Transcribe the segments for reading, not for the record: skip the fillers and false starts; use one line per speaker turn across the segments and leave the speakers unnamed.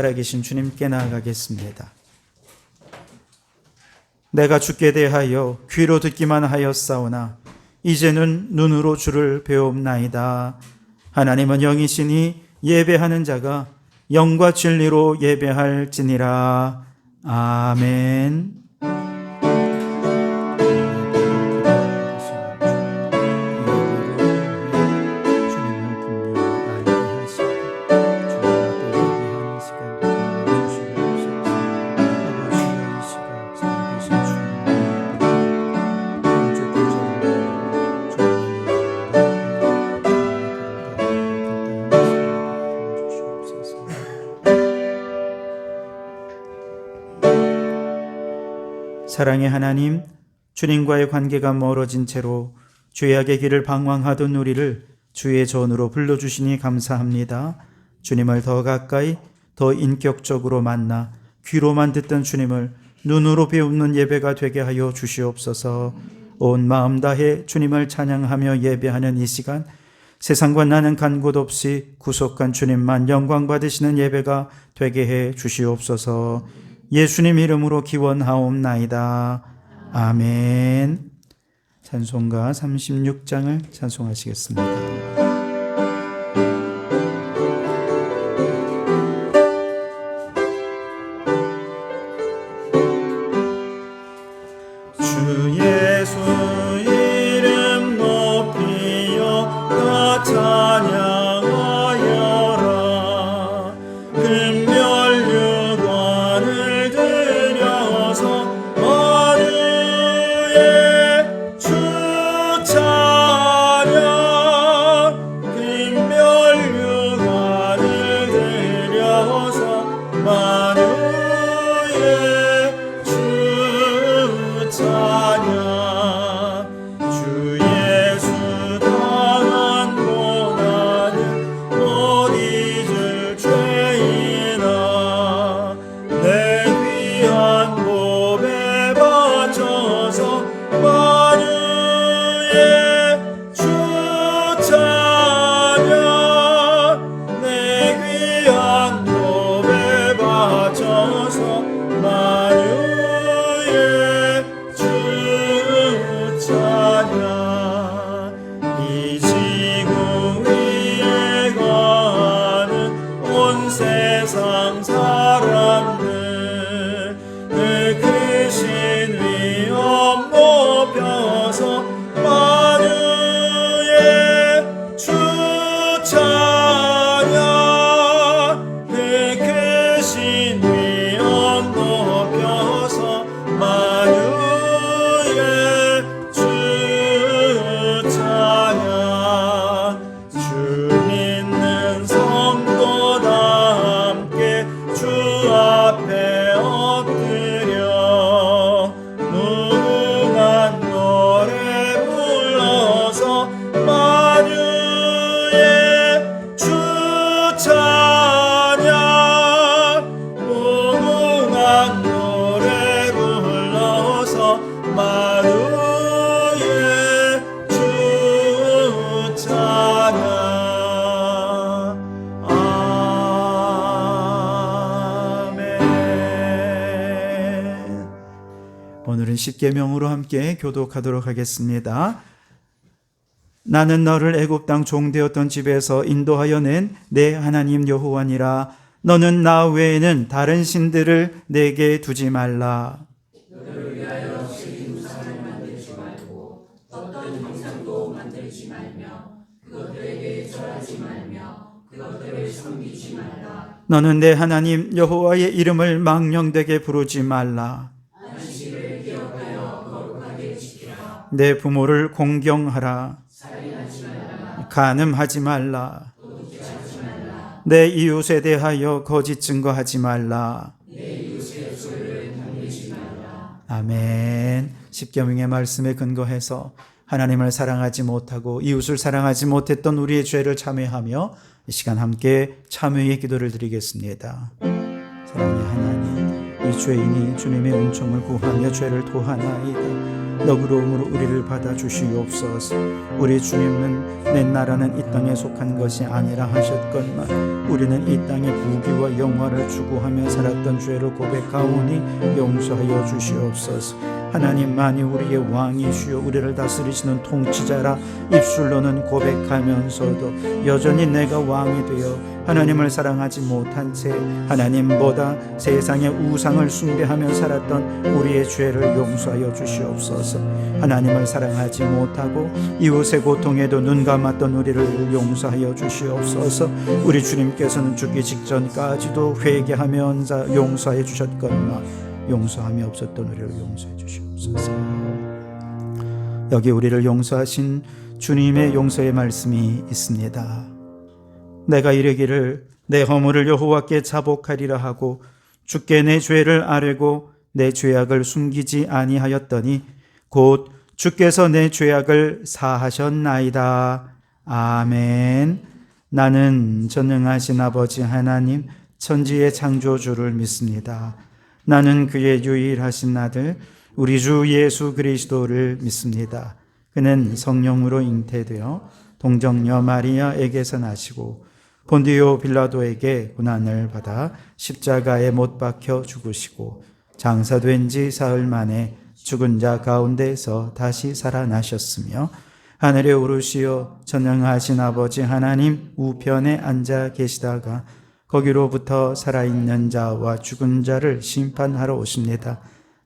살아계신 주님께 나아가겠습니다. 내가 주께 대하여 귀로 듣기만 하였사오나 이제는 눈으로 주를 배웁나이다. 하나님은 영이시니 예배하는 자가 영과 진리로 예배할지니라. 아멘. 사랑의 하나님, 주님과의 관계가 멀어진 채로 죄악의 길을 방황하던 우리를 주의 전으로 불러주시니 감사합니다. 주님을 더 가까이, 더 인격적으로 만나 귀로만 듣던 주님을 눈으로 배우는 예배가 되게 하여 주시옵소서. 온 마음 다해 주님을 찬양하며 예배하는 이 시간, 세상과 나는 간 곳 없이 구속한 주님만 영광 받으시는 예배가 되게 해 주시옵소서. 예수님 이름으로 기원하옵나이다. 아멘. 찬송가 36장을 찬송하시겠습니다.
세상 사람들 늘 크신 위엄 높여서 만유의 주 찬양 늘 크신 위엄 높여서 만유의 주 찬양 주 믿는 성도 주 앞에 엎드려 무궁한 노래 불러서 만유의 주 찬양 무궁한 노래 불러서 만유의 주 찬양.
오늘은 십계명으로 함께 교독하도록 하겠습니다. 나는 너를 애굽 땅 종되었던 집에서 인도하여 낸 내 하나님 여호와니라. 너는 나 외에는 다른 신들을 내게 두지 말라.
너를 위하여 새긴 우상을 만들지 말고 어떤 형상도 만들지 말며 그것들에게 절하지 말며 그것들을 섬기지 말라.
너는 내 하나님 여호와의 이름을 망령되게 부르지 말라.
안식일을 기억하여 거룩하게 지키라.
내 부모를 공경하라.
살인하지 말라.
간음하지 말라.
도둑질하지 말라.
내 이웃에 대하여 거짓 증거하지 말라.
내 이웃의 소유를 당기지 말라.
아멘. 십계명의 말씀에 근거해서 하나님을 사랑하지 못하고 이웃을 사랑하지 못했던 우리의 죄를 참회하며 이 시간 함께 참회의 기도를 드리겠습니다. 사랑의 하나님, 이 죄인이 주님의 은총을 구하며 죄를 토하나이다. 너그러움으로 우리를 받아 주시옵소서. 우리 주님은 내 나라는 이 땅에 속한 것이 아니라 하셨건만 우리는 이 땅에 부귀와 영화를 추구하며 살았던 죄를 고백하오니 용서하여 주시옵소서. 하나님만이 우리의 왕이시여 우리를 다스리시는 통치자라 입술로는 고백하면서도 여전히 내가 왕이 되어 하나님을 사랑하지 못한 채 하나님보다 세상의 우상을 숭배하며 살았던 우리의 죄를 용서하여 주시옵소서. 하나님을 사랑하지 못하고 이웃의 고통에도 눈 감았던 우리를 용서하여 주시옵소서. 우리 주님께서는 죽기 직전까지도 회개하면서 용서해 주셨건만 용서함이 없었던 우리를 용서해 주시옵소서. 여기 우리를 용서하신 주님의 용서의 말씀이 있습니다. 내가 이르기를 내 허물을 여호와께 자복하리라 하고 주께 내 죄를 아뢰고 내 죄악을 숨기지 아니하였더니 곧 주께서 내 죄악을 사하셨나이다. 아멘. 나는 전능하신 아버지 하나님 천지의 창조주를 믿습니다. 나는 그의 유일하신 아들 우리 주 예수 그리스도를 믿습니다. 그는 성령으로 잉태되어 동정녀 마리아에게서 나시고 본디오 빌라도에게 고난을 받아 십자가에 못 박혀 죽으시고 장사된 지 사흘 만에 죽은 자 가운데서 다시 살아나셨으며 하늘에 오르시어 전능하신 아버지 하나님 우편에 앉아 계시다가 거기로부터 살아있는 자와 죽은 자를 심판하러 오십니다.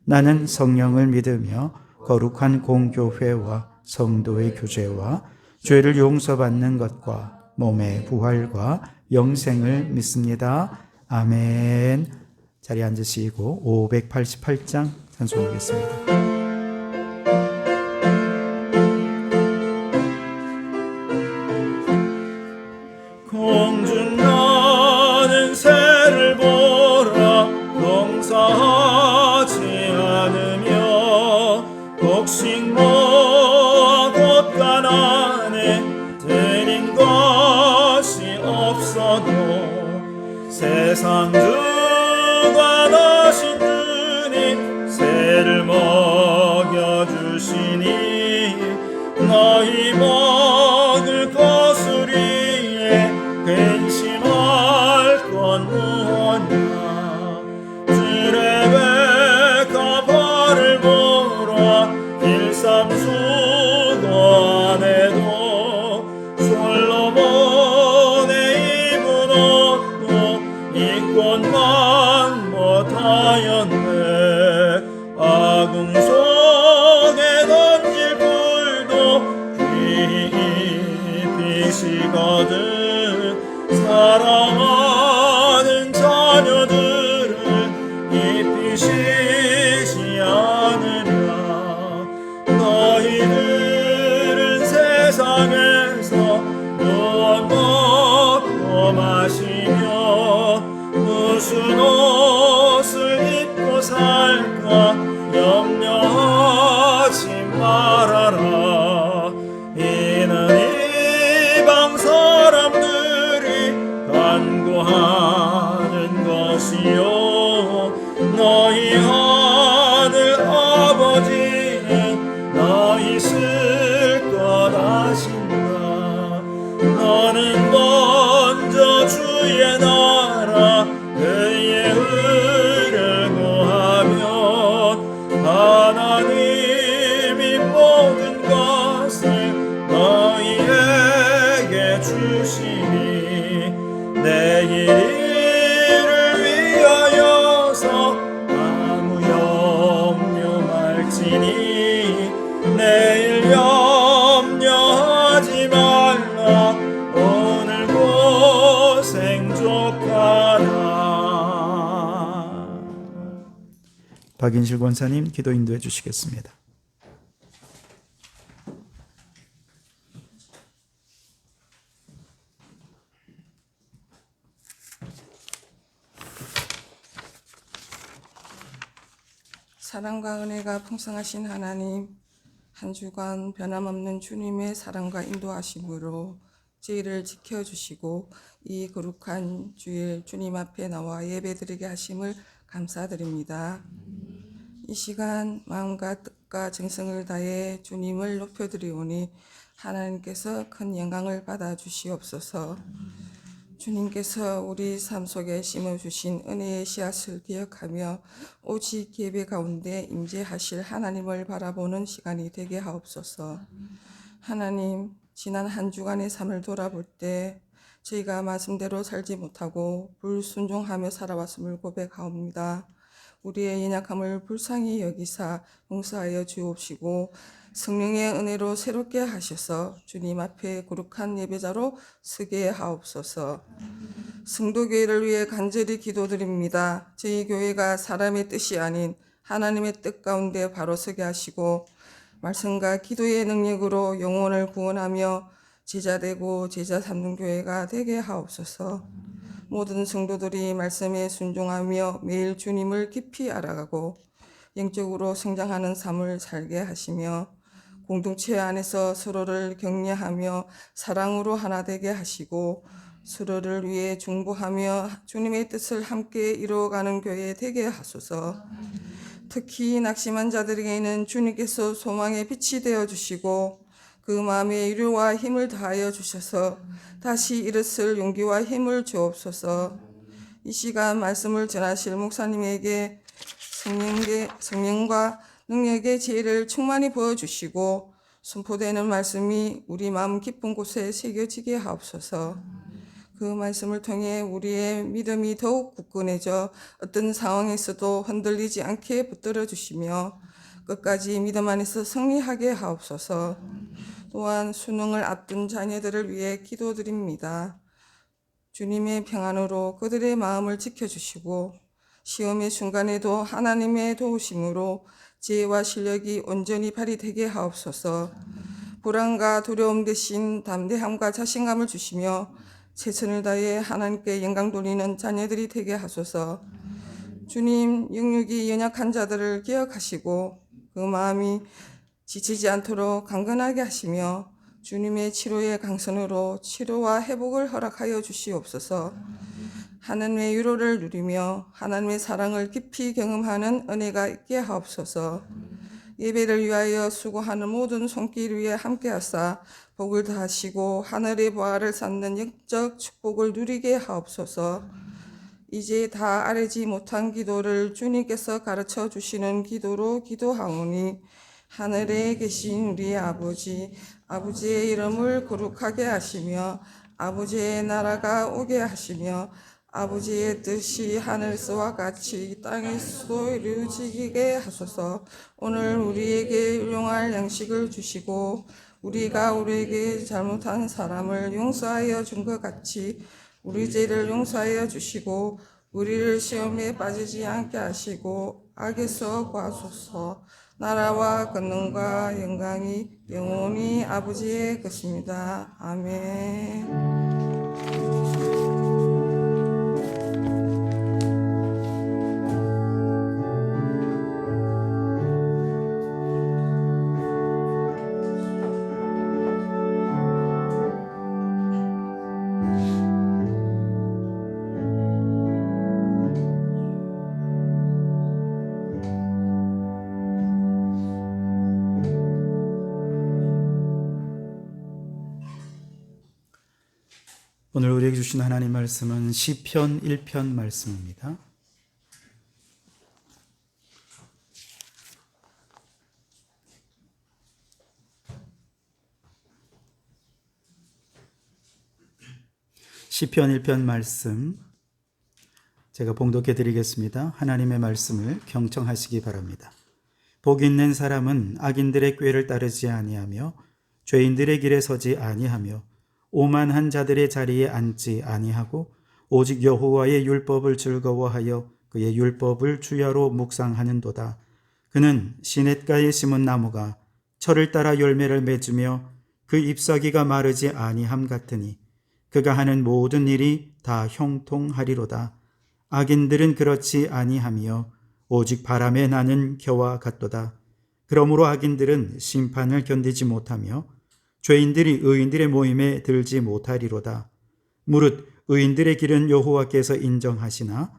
나는 성령을 믿으며 거룩한 공교회와 성도의 교제와 죄를 용서받는 것과 몸의 부활과 영생을 믿습니다. 아멘. 자리에 앉으시고 588장 찬송하겠습니다.
공중 나는 새를 보라 농사하지 않으며 곡식 모아 곳간 안에 드린 것이 없어도 세상 주관하신 주님 새를 먹여주시니 너희 먹을 것을 위해 근심할 건 무엇냐 주레베카 벌을 보라 길삼수도 안에도 솔로몬의 입은 옷도 이꽃만 못하였네 아궁 속에 던질 불도 빛이거든 사랑하는 자녀들을 입히시지 않으랴 너희들은 세상에서 무엇 먹고 마시며 무슨 옷을 입고 살까 염려하지 말아라 이는 이방 사람들이 간구하는 것이요 너희 하늘 아버지는 너희 쓸 것 아신다 너는 먼저 주의 나라 그의 의를 구하며 하나님이 모든 것을 너희에게 주시니 내일 일을 위하여서 아무 염려 말지니 내일 염려하지 말라 오늘 고생 족하다.
박인실 권사님 기도 인도해 주시겠습니다.
사랑과 은혜가 풍성하신 하나님, 한 주간 변함없는 주님의 사랑과 인도하심으로 저희를 지켜주시고 이 거룩한 주일 주님 앞에 나와 예배드리게 하심을 감사드립니다. 이 시간 마음과 뜻과 뜻과 정성을 다해 주님을 높여드리오니 하나님께서 큰 영광을 받아 주시옵소서. 주님께서 우리 삶 속에 심어주신 은혜의 씨앗을 기억하며 오직 예배 가운데 임재하실 하나님을 바라보는 시간이 되게 하옵소서. 하나님, 지난 한 주간의 삶을 돌아볼 때 저희가 말씀대로 살지 못하고 불순종하며 살아왔음을 고백하옵니다. 우리의 연약함을 불쌍히 여기사 용서하여 주옵시고 성령의 은혜로 새롭게 하셔서 주님 앞에 거룩한 예배자로 서게 하옵소서. 성도교회를 위해 간절히 기도드립니다. 저희 교회가 사람의 뜻이 아닌 하나님의 뜻 가운데 바로 서게 하시고 말씀과 기도의 능력으로 영혼을 구원하며 제자되고 제자 삼는 교회가 되게 하옵소서. 모든 성도들이 말씀에 순종하며 매일 주님을 깊이 알아가고 영적으로 성장하는 삶을 살게 하시며 공동체 안에서 서로를 격려하며 사랑으로 하나 되게 하시고 서로를 위해 중보하며 주님의 뜻을 함께 이루어가는 교회 되게 하소서. 특히 낙심한 자들에게는 주님께서 소망의 빛이 되어 주시고 그 마음에 위로와 힘을 더하여 주셔서 다시 일어설 용기와 힘을 주옵소서. 이 시간 말씀을 전하실 목사님에게 성령과 능력의 지혜를 충만히 부어주시고 선포되는 말씀이 우리 마음 깊은 곳에 새겨지게 하옵소서. 그 말씀을 통해 우리의 믿음이 더욱 굳건해져 어떤 상황에서도 흔들리지 않게 붙들어 주시며 끝까지 믿음 안에서 승리하게 하옵소서. 또한 수능을 앞둔 자녀들을 위해 기도드립니다. 주님의 평안으로 그들의 마음을 지켜주시고 시험의 순간에도 하나님의 도우심으로 지혜와 실력이 온전히 발휘되게 하옵소서. 불안과 두려움 대신 담대함과 자신감을 주시며 최선을 다해 하나님께 영광 돌리는 자녀들이 되게 하소서. 주님, 영육이 연약한 자들을 기억하시고 그 마음이 지치지 않도록 강건하게 하시며 주님의 치료의 강선으로 치료와 회복을 허락하여 주시옵소서. 하나님의 위로를 누리며 하나님의 사랑을 깊이 경험하는 은혜가 있게 하옵소서. 예배를 위하여 수고하는 모든 손길 위에 함께하사 복을 더하시고 하늘의 보화를 쌓는 영적 축복을 누리게 하옵소서. 이제 다 아뢰지 못한 기도를 주님께서 가르쳐 주시는 기도로 기도하오니 하늘에 계신 우리 아버지의 이름을 거룩하게 하시며 아버지의 나라가 오게 하시며 아버지의 뜻이 하늘에서와 같이 땅에서도 이루어지게 하소서. 오늘 우리에게 일용할 양식을 주시고 우리가 우리에게 잘못한 사람을 용서하여 준 것 같이 우리 죄를 용서하여 주시고 우리를 시험에 빠지지 않게 하시고 악에서 구하소서. 나라와 권능과 영광이 영원히 아버지의 것입니다. 아멘.
오늘 우리에게 주신 하나님 말씀은 시편 1편 말씀입니다. 시편 1편 말씀 제가 봉독해 드리겠습니다. 하나님의 말씀을 경청하시기 바랍니다. 복 있는 사람은 악인들의 꾀를 따르지 아니하며 죄인들의 길에 서지 아니하며 오만한 자들의 자리에 앉지 아니하고 오직 여호와의 율법을 즐거워하여 그의 율법을 주야로 묵상하는도다. 그는 시냇가에 심은 나무가 철을 따라 열매를 맺으며 그 잎사귀가 마르지 아니함 같으니 그가 하는 모든 일이 다 형통하리로다. 악인들은 그렇지 아니하며 오직 바람에 나는 겨와 같도다. 그러므로 악인들은 심판을 견디지 못하며 죄인들이 의인들의 모임에 들지 못하리로다. 무릇 의인들의 길은 여호와께서 인정하시나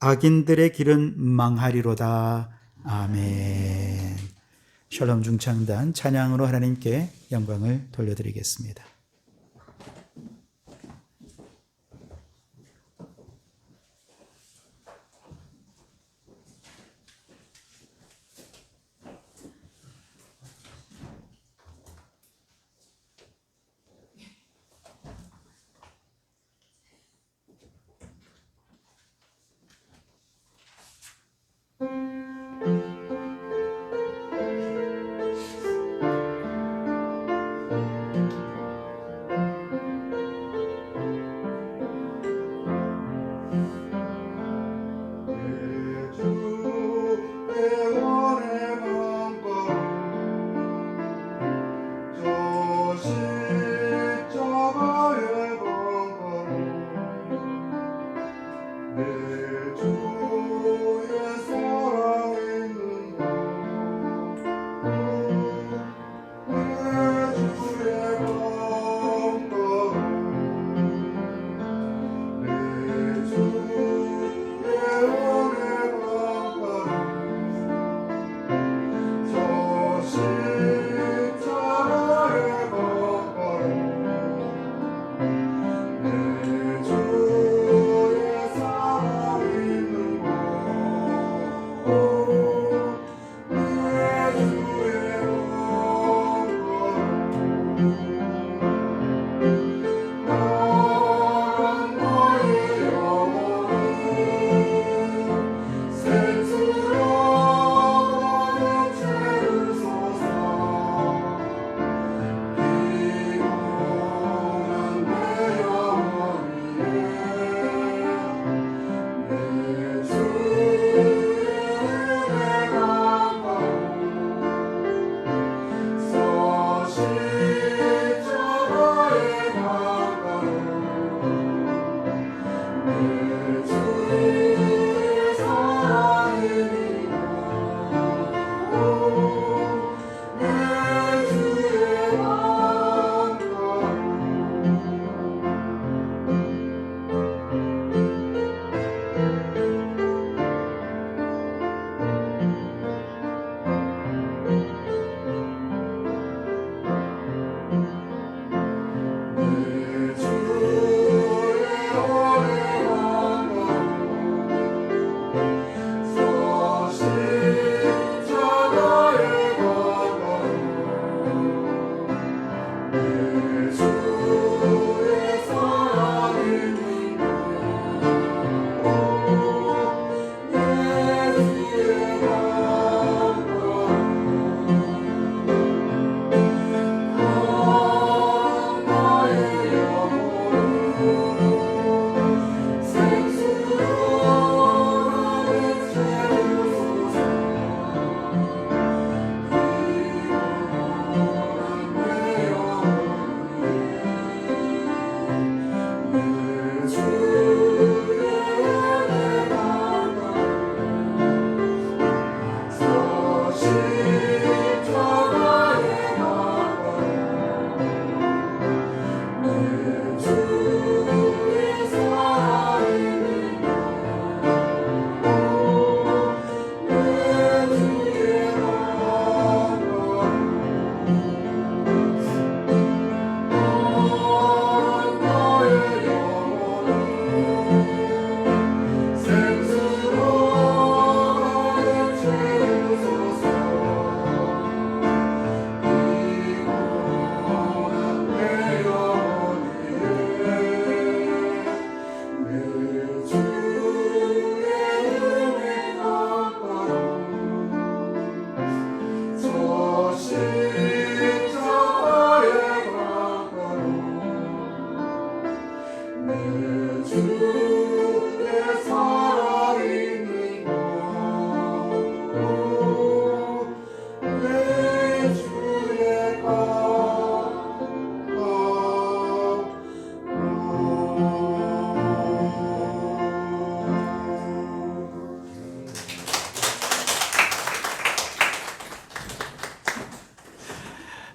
악인들의 길은 망하리로다. 아멘. 샬롬 중창단 찬양으로 하나님께 영광을 돌려드리겠습니다.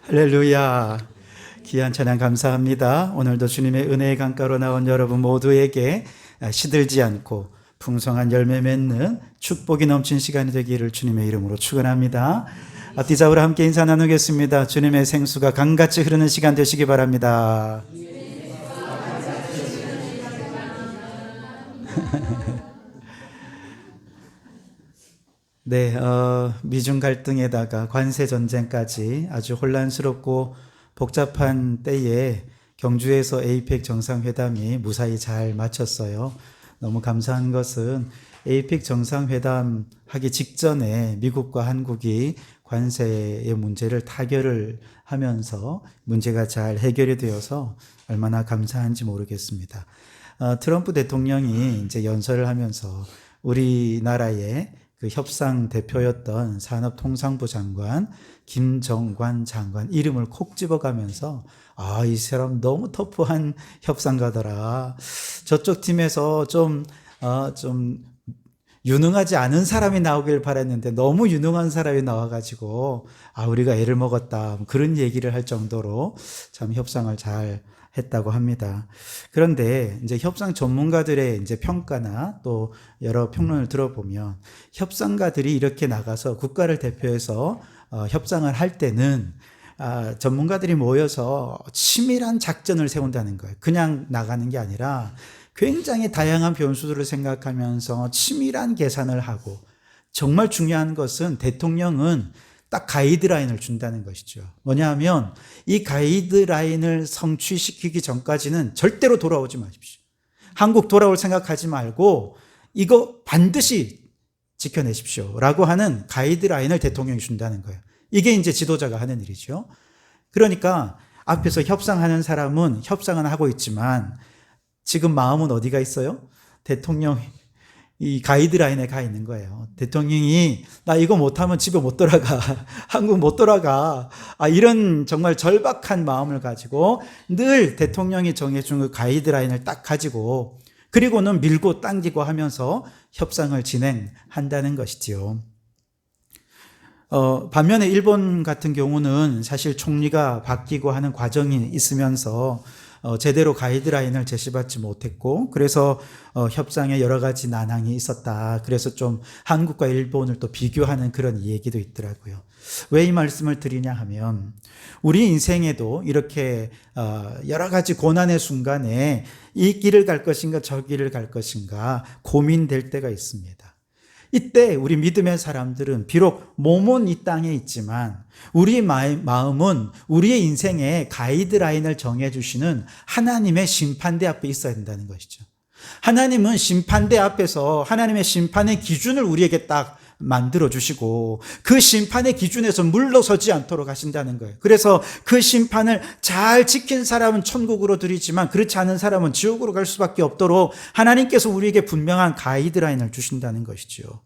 할렐루야. 귀한 찬양 감사합니다. 오늘도 주님의 은혜의 강가로 나온 여러분 모두에게 시들지 않고 풍성한 열매 맺는 축복이 넘친 시간이 되기를 주님의 이름으로 축원합니다. 앞뒤 좌우로 함께 인사 나누겠습니다. 주님의 생수가 강같이 흐르는 시간 되시기 바랍니다. 네, 미중 갈등에다가 관세 전쟁까지 아주 혼란스럽고 복잡한 때에 경주에서 에이펙 정상회담이 무사히 잘 마쳤어요. 너무 감사한 것은 에이펙 정상회담 하기 직전에 미국과 한국이 관세의 문제를 타결을 하면서 문제가 잘 해결이 되어서 얼마나 감사한지 모르겠습니다. 트럼프 대통령이 이제 연설을 하면서 우리나라의 그 협상 대표였던 산업통상부 장관 김정관 장관 이름을 콕 집어가면서 이 사람 너무 터프한 협상가더라. 저쪽 팀에서 좀 유능하지 않은 사람이 나오길 바랬는데 너무 유능한 사람이 나와가지고 우리가 애를 먹었다 그런 얘기를 할 정도로 참 협상을 잘 했다고 합니다. 그런데 이제 협상 전문가들의 이제 평가나 또 여러 평론을 들어보면 협상가들이 이렇게 나가서 국가를 대표해서 협상을 할 때는 전문가들이 모여서 치밀한 작전을 세운다는 거예요. 그냥 나가는 게 아니라 굉장히 다양한 변수들을 생각하면서 치밀한 계산을 하고 정말 중요한 것은 대통령은 딱 가이드라인을 준다는 것이죠. 뭐냐 하면 이 가이드라인을 성취시키기 전까지는 절대로 돌아오지 마십시오. 한국 돌아올 생각하지 말고 이거 반드시 지켜내십시오. 라고 하는 가이드라인을 대통령이 준다는 거예요. 이게 이제 지도자가 하는 일이죠. 그러니까 앞에서 협상하는 사람은 협상은 하고 있지만 지금 마음은 어디가 있어요? 대통령 이 가이드라인에 가 있는 거예요. 대통령이 나 이거 못하면 집에 못 돌아가. 한국 못 돌아가. 이런 정말 절박한 마음을 가지고 늘 대통령이 정해준 그 가이드라인을 딱 가지고 그리고는 밀고 당기고 하면서 협상을 진행한다는 것이지요. 반면에 일본 같은 경우는 사실 총리가 바뀌고 하는 과정이 있으면서 제대로 가이드라인을 제시받지 못했고 그래서 협상에 여러 가지 난항이 있었다. 그래서 좀 한국과 일본을 또 비교하는 그런 얘기도 있더라고요. 왜 이 말씀을 드리냐 하면 우리 인생에도 이렇게 여러 가지 고난의 순간에 이 길을 갈 것인가 저 길을 갈 것인가 고민될 때가 있습니다. 이때 우리 믿음의 사람들은 비록 몸은 이 땅에 있지만 우리 마음은 우리의 인생의 가이드라인을 정해주시는 하나님의 심판대 앞에 있어야 된다는 것이죠. 하나님은 심판대 앞에서 하나님의 심판의 기준을 우리에게 딱 만들어주시고 그 심판의 기준에서 물러서지 않도록 하신다는 거예요. 그래서 그 심판을 잘 지킨 사람은 천국으로 들이지만 그렇지 않은 사람은 지옥으로 갈 수밖에 없도록 하나님께서 우리에게 분명한 가이드라인을 주신다는 것이죠.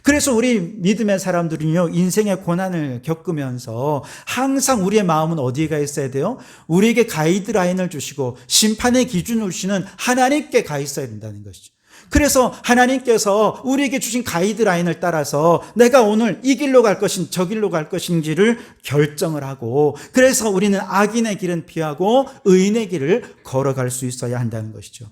그래서 우리 믿음의 사람들은요, 인생의 고난을 겪으면서 항상 우리의 마음은 어디에 있어야 돼요? 우리에게 가이드라인을 주시고 심판의 기준을 주시는 하나님께 가 있어야 된다는 것이죠. 그래서 하나님께서 우리에게 주신 가이드라인을 따라서 내가 오늘 이 길로 갈 것인지 저 길로 갈 것인지를 결정을 하고 그래서 우리는 악인의 길은 피하고 의인의 길을 걸어갈 수 있어야 한다는 것이죠.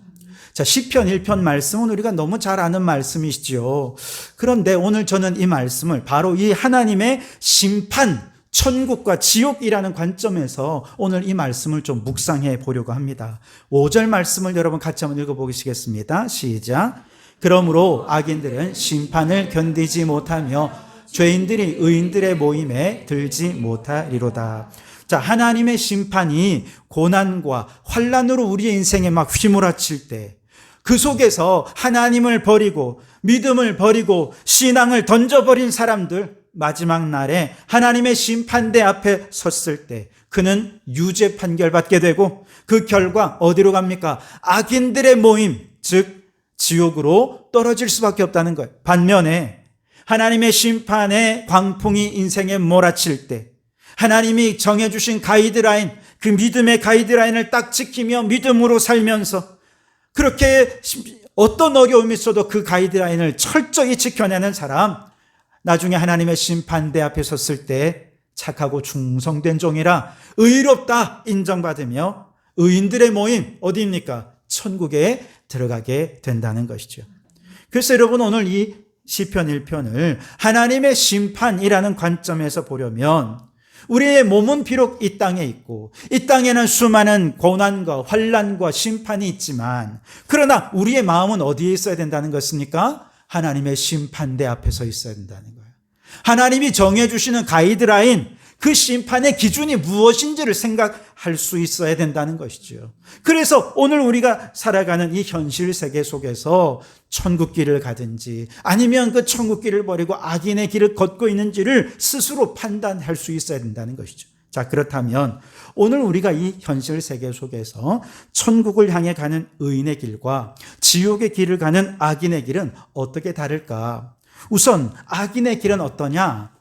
자, 시편 1편 말씀은 우리가 너무 잘 아는 말씀이시죠. 그런데 오늘 저는 이 말씀을 바로 이 하나님의 심판, 천국과 지옥이라는 관점에서 오늘 이 말씀을 좀 묵상해 보려고 합니다. 5절 말씀을 여러분 같이 한번 읽어보시겠습니다. 시작. 그러므로 악인들은 심판을 견디지 못하며 죄인들이 의인들의 모임에 들지 못하리로다. 자, 하나님의 심판이 고난과 환난으로 우리의 인생에 막 휘몰아칠 때 그 속에서 하나님을 버리고 믿음을 버리고 신앙을 던져버린 사람들 마지막 날에 하나님의 심판대 앞에 섰을 때 그는 유죄 판결받게 되고 그 결과 어디로 갑니까? 악인들의 모임, 즉 지옥으로 떨어질 수밖에 없다는 거예요. 반면에 하나님의 심판의 광풍이 인생에 몰아칠 때 하나님이 정해주신 가이드라인, 그 믿음의 가이드라인을 딱 지키며 믿음으로 살면서 그렇게 어떤 어려움이 있어도 그 가이드라인을 철저히 지켜내는 사람, 나중에 하나님의 심판대 앞에 섰을 때 착하고 충성된 종이라 의롭다 인정받으며 의인들의 모임 어디입니까? 천국에 들어가게 된다는 것이죠. 그래서 여러분 오늘 이 시편 1편을 하나님의 심판이라는 관점에서 보려면 우리의 몸은 비록 이 땅에 있고 이 땅에는 수많은 고난과 환난과 심판이 있지만 그러나 우리의 마음은 어디에 있어야 된다는 것입니까? 하나님의 심판대 앞에 서 있어야 된다는 거예요. 하나님이 정해주시는 가이드라인, 그 심판의 기준이 무엇인지를 생각할 수 있어야 된다는 것이죠. 그래서 오늘 우리가 살아가는 이 현실 세계 속에서 천국길을 가든지 아니면 그 천국길을 버리고 악인의 길을 걷고 있는지를 스스로 판단할 수 있어야 된다는 것이죠. 자, 그렇다면 오늘 우리가 이 현실 세계 속에서 천국을 향해 가는 의인의 길과 지옥의 길을 가는 악인의 길은 어떻게 다를까? 우선 악인의 길은 어떠냐?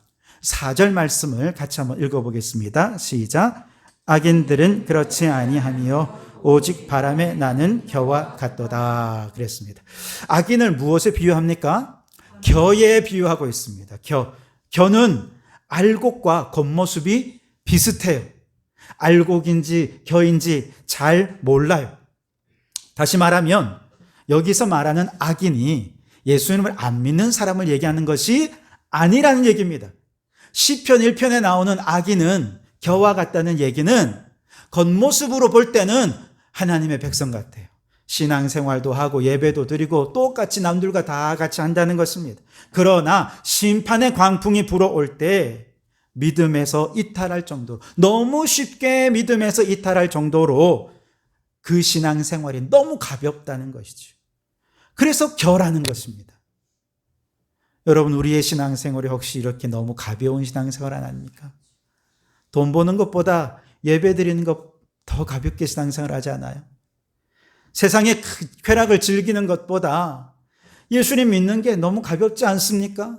4절 말씀을 같이 한번 읽어보겠습니다. 시작. 악인들은 그렇지 아니하며 오직 바람에 나는 겨와 같도다. 그랬습니다. 악인을 무엇에 비유합니까? 겨에 비유하고 있습니다. 겨는 알곡과 겉모습이 비슷해요. 알곡인지 겨인지 잘 몰라요. 다시 말하면 여기서 말하는 악인이 예수님을 안 믿는 사람을 얘기하는 것이 아니라는 얘기입니다. 시편 1편에 나오는 악인은 겨와 같다는 얘기는 겉모습으로 볼 때는 하나님의 백성 같아요. 신앙생활도 하고 예배도 드리고 똑같이 남들과 다 같이 한다는 것입니다. 그러나 심판의 광풍이 불어올 때 믿음에서 이탈할 정도로, 너무 쉽게 믿음에서 이탈할 정도로 그 신앙생활이 너무 가볍다는 것이죠. 그래서 겨라는 것입니다. 여러분, 우리의 신앙생활이 혹시 이렇게 너무 가벼운 신앙생활 안 합니까? 돈 버는 것보다 예배 드리는 것 더 가볍게 신앙생활 하지 않아요? 세상의 쾌락을 즐기는 것보다 예수님 믿는 게 너무 가볍지 않습니까?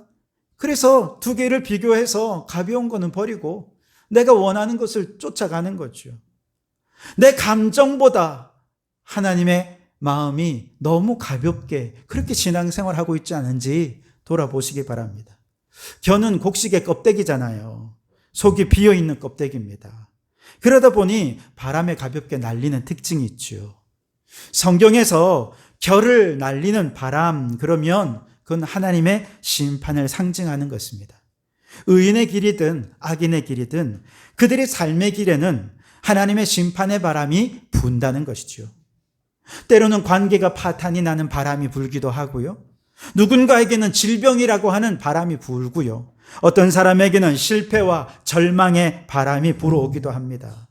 그래서 두 개를 비교해서 가벼운 거는 버리고 내가 원하는 것을 쫓아가는 거죠. 내 감정보다 하나님의 마음이 너무 가볍게 그렇게 신앙생활하고 있지 않은지 돌아보시기 바랍니다. 겨는 곡식의 껍데기잖아요. 속이 비어있는 껍데기입니다. 그러다 보니 바람에 가볍게 날리는 특징이 있죠. 성경에서 겨를 날리는 바람, 그러면 그건 하나님의 심판을 상징하는 것입니다. 의인의 길이든 악인의 길이든 그들의 삶의 길에는 하나님의 심판의 바람이 분다는 것이죠. 때로는 관계가 파탄이 나는 바람이 불기도 하고요. 누군가에게는 질병이라고 하는 바람이 불고요. 어떤 사람에게는 실패와 절망의 바람이 불어오기도 합니다.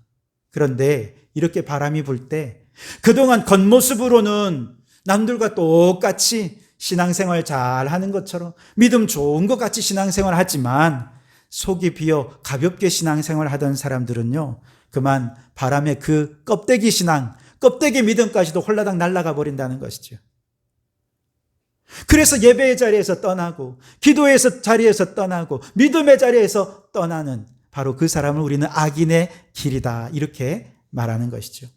그런데 이렇게 바람이 불 때 그동안 겉모습으로는 남들과 똑같이 신앙생활 잘 하는 것처럼 믿음 좋은 것 같이 신앙생활 하지만 속이 비어 가볍게 신앙생활 하던 사람들은요, 그만 바람에 그 껍데기 신앙, 껍데기 믿음까지도 홀라당 날아가 버린다는 것이죠. 그래서 예배의 자리에서 떠나고 기도의 자리에서 떠나고 믿음의 자리에서 떠나는 바로 그 사람을 우리는 악인의 길이다, 이렇게 말하는 것이죠.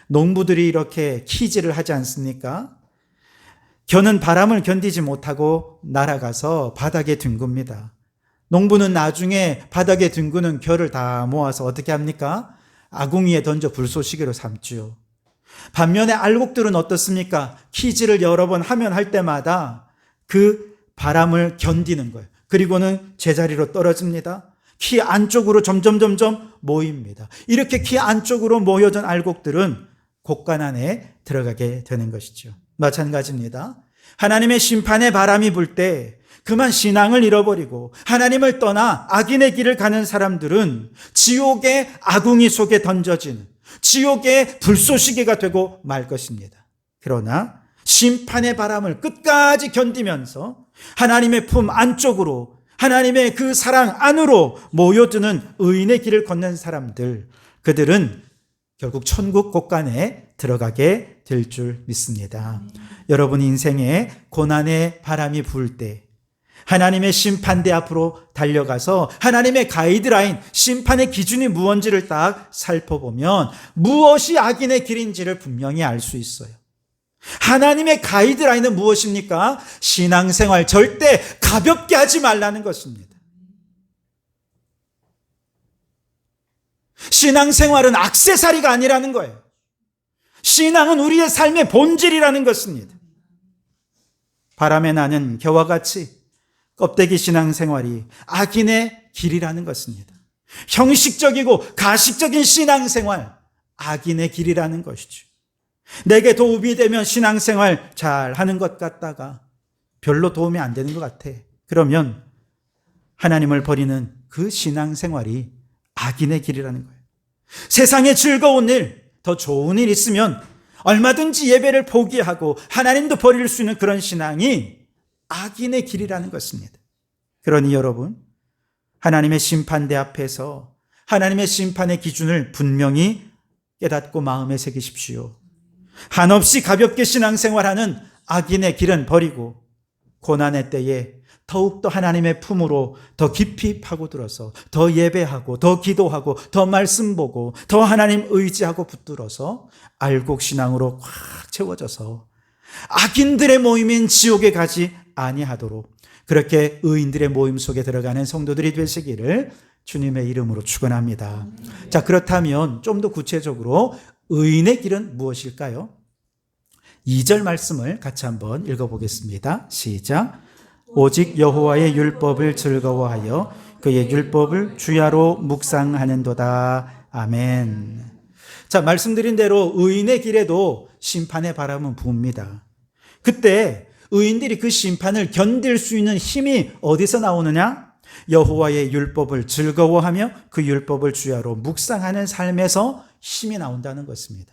농부들이 이렇게 키질을 하지 않습니까? 겨는 바람을 견디지 못하고 날아가서 바닥에 뒹굽니다. 농부는 나중에 바닥에 뒹구는 겨를 다 모아서 어떻게 합니까? 아궁이에 던져 불쏘시개로 삶지요. 반면에 알곡들은 어떻습니까? 키질을 여러 번 하면 할 때마다 그 바람을 견디는 거예요. 그리고는 제자리로 떨어집니다. 키 안쪽으로 점점 모입니다. 이렇게 키 안쪽으로 모여진 알곡들은 곡간 안에 들어가게 되는 것이죠. 마찬가지입니다. 하나님의 심판의 바람이 불 때 그만 신앙을 잃어버리고 하나님을 떠나 악인의 길을 가는 사람들은 지옥의 아궁이 속에 던져지는, 지옥의 불쏘시개가 되고 말 것입니다. 그러나 심판의 바람을 끝까지 견디면서 하나님의 품 안쪽으로, 하나님의 그 사랑 안으로 모여드는 의인의 길을 걷는 사람들, 그들은 결국 천국 곳간에 들어가게 될 줄 믿습니다. 여러분 인생에 고난의 바람이 불 때 하나님의 심판대 앞으로 달려가서 하나님의 가이드라인, 심판의 기준이 무엇인지를 딱 살펴보면 무엇이 악인의 길인지를 분명히 알 수 있어요. 하나님의 가이드라인은 무엇입니까? 신앙생활 절대 가볍게 하지 말라는 것입니다. 신앙생활은 액세서리가 아니라는 거예요. 신앙은 우리의 삶의 본질이라는 것입니다. 바람에 나는 겨와 같이 껍데기 신앙생활이 악인의 길이라는 것입니다. 형식적이고 가식적인 신앙생활, 악인의 길이라는 것이죠. 내게 도움이 되면 신앙생활 잘 하는 것 같다가 별로 도움이 안 되는 것 같아. 그러면 하나님을 버리는 그 신앙생활이 악인의 길이라는 거예요. 세상에 즐거운 일, 더 좋은 일 있으면 얼마든지 예배를 포기하고 하나님도 버릴 수 있는 그런 신앙이 악인의 길이라는 것입니다. 그러니 여러분, 하나님의 심판대 앞에서 하나님의 심판의 기준을 분명히 깨닫고 마음에 새기십시오. 한없이 가볍게 신앙생활하는 악인의 길은 버리고 고난의 때에 더욱더 하나님의 품으로 더 깊이 파고들어서 더 예배하고 더 기도하고 더 말씀 보고 더 하나님 의지하고 붙들어서 알곡 신앙으로 꽉 채워져서 악인들의 모임인 지옥에 가지 아니하도록 그렇게 의인들의 모임 속에 들어가는 성도들이 되시기를 주님의 이름으로 축원합니다. 자, 그렇다면 좀 더 구체적으로 의인의 길은 무엇일까요? 2절 말씀을 같이 한번 읽어보겠습니다. 시작. 오직 여호와의 율법을 즐거워하여 그의 율법을 주야로 묵상하는도다. 아멘. 자, 말씀드린 대로 의인의 길에도 심판의 바람은 붑니다. 그때 의인들이 그 심판을 견딜 수 있는 힘이 어디서 나오느냐? 여호와의 율법을 즐거워하며 그 율법을 주야로 묵상하는 삶에서 힘이 나온다는 것입니다.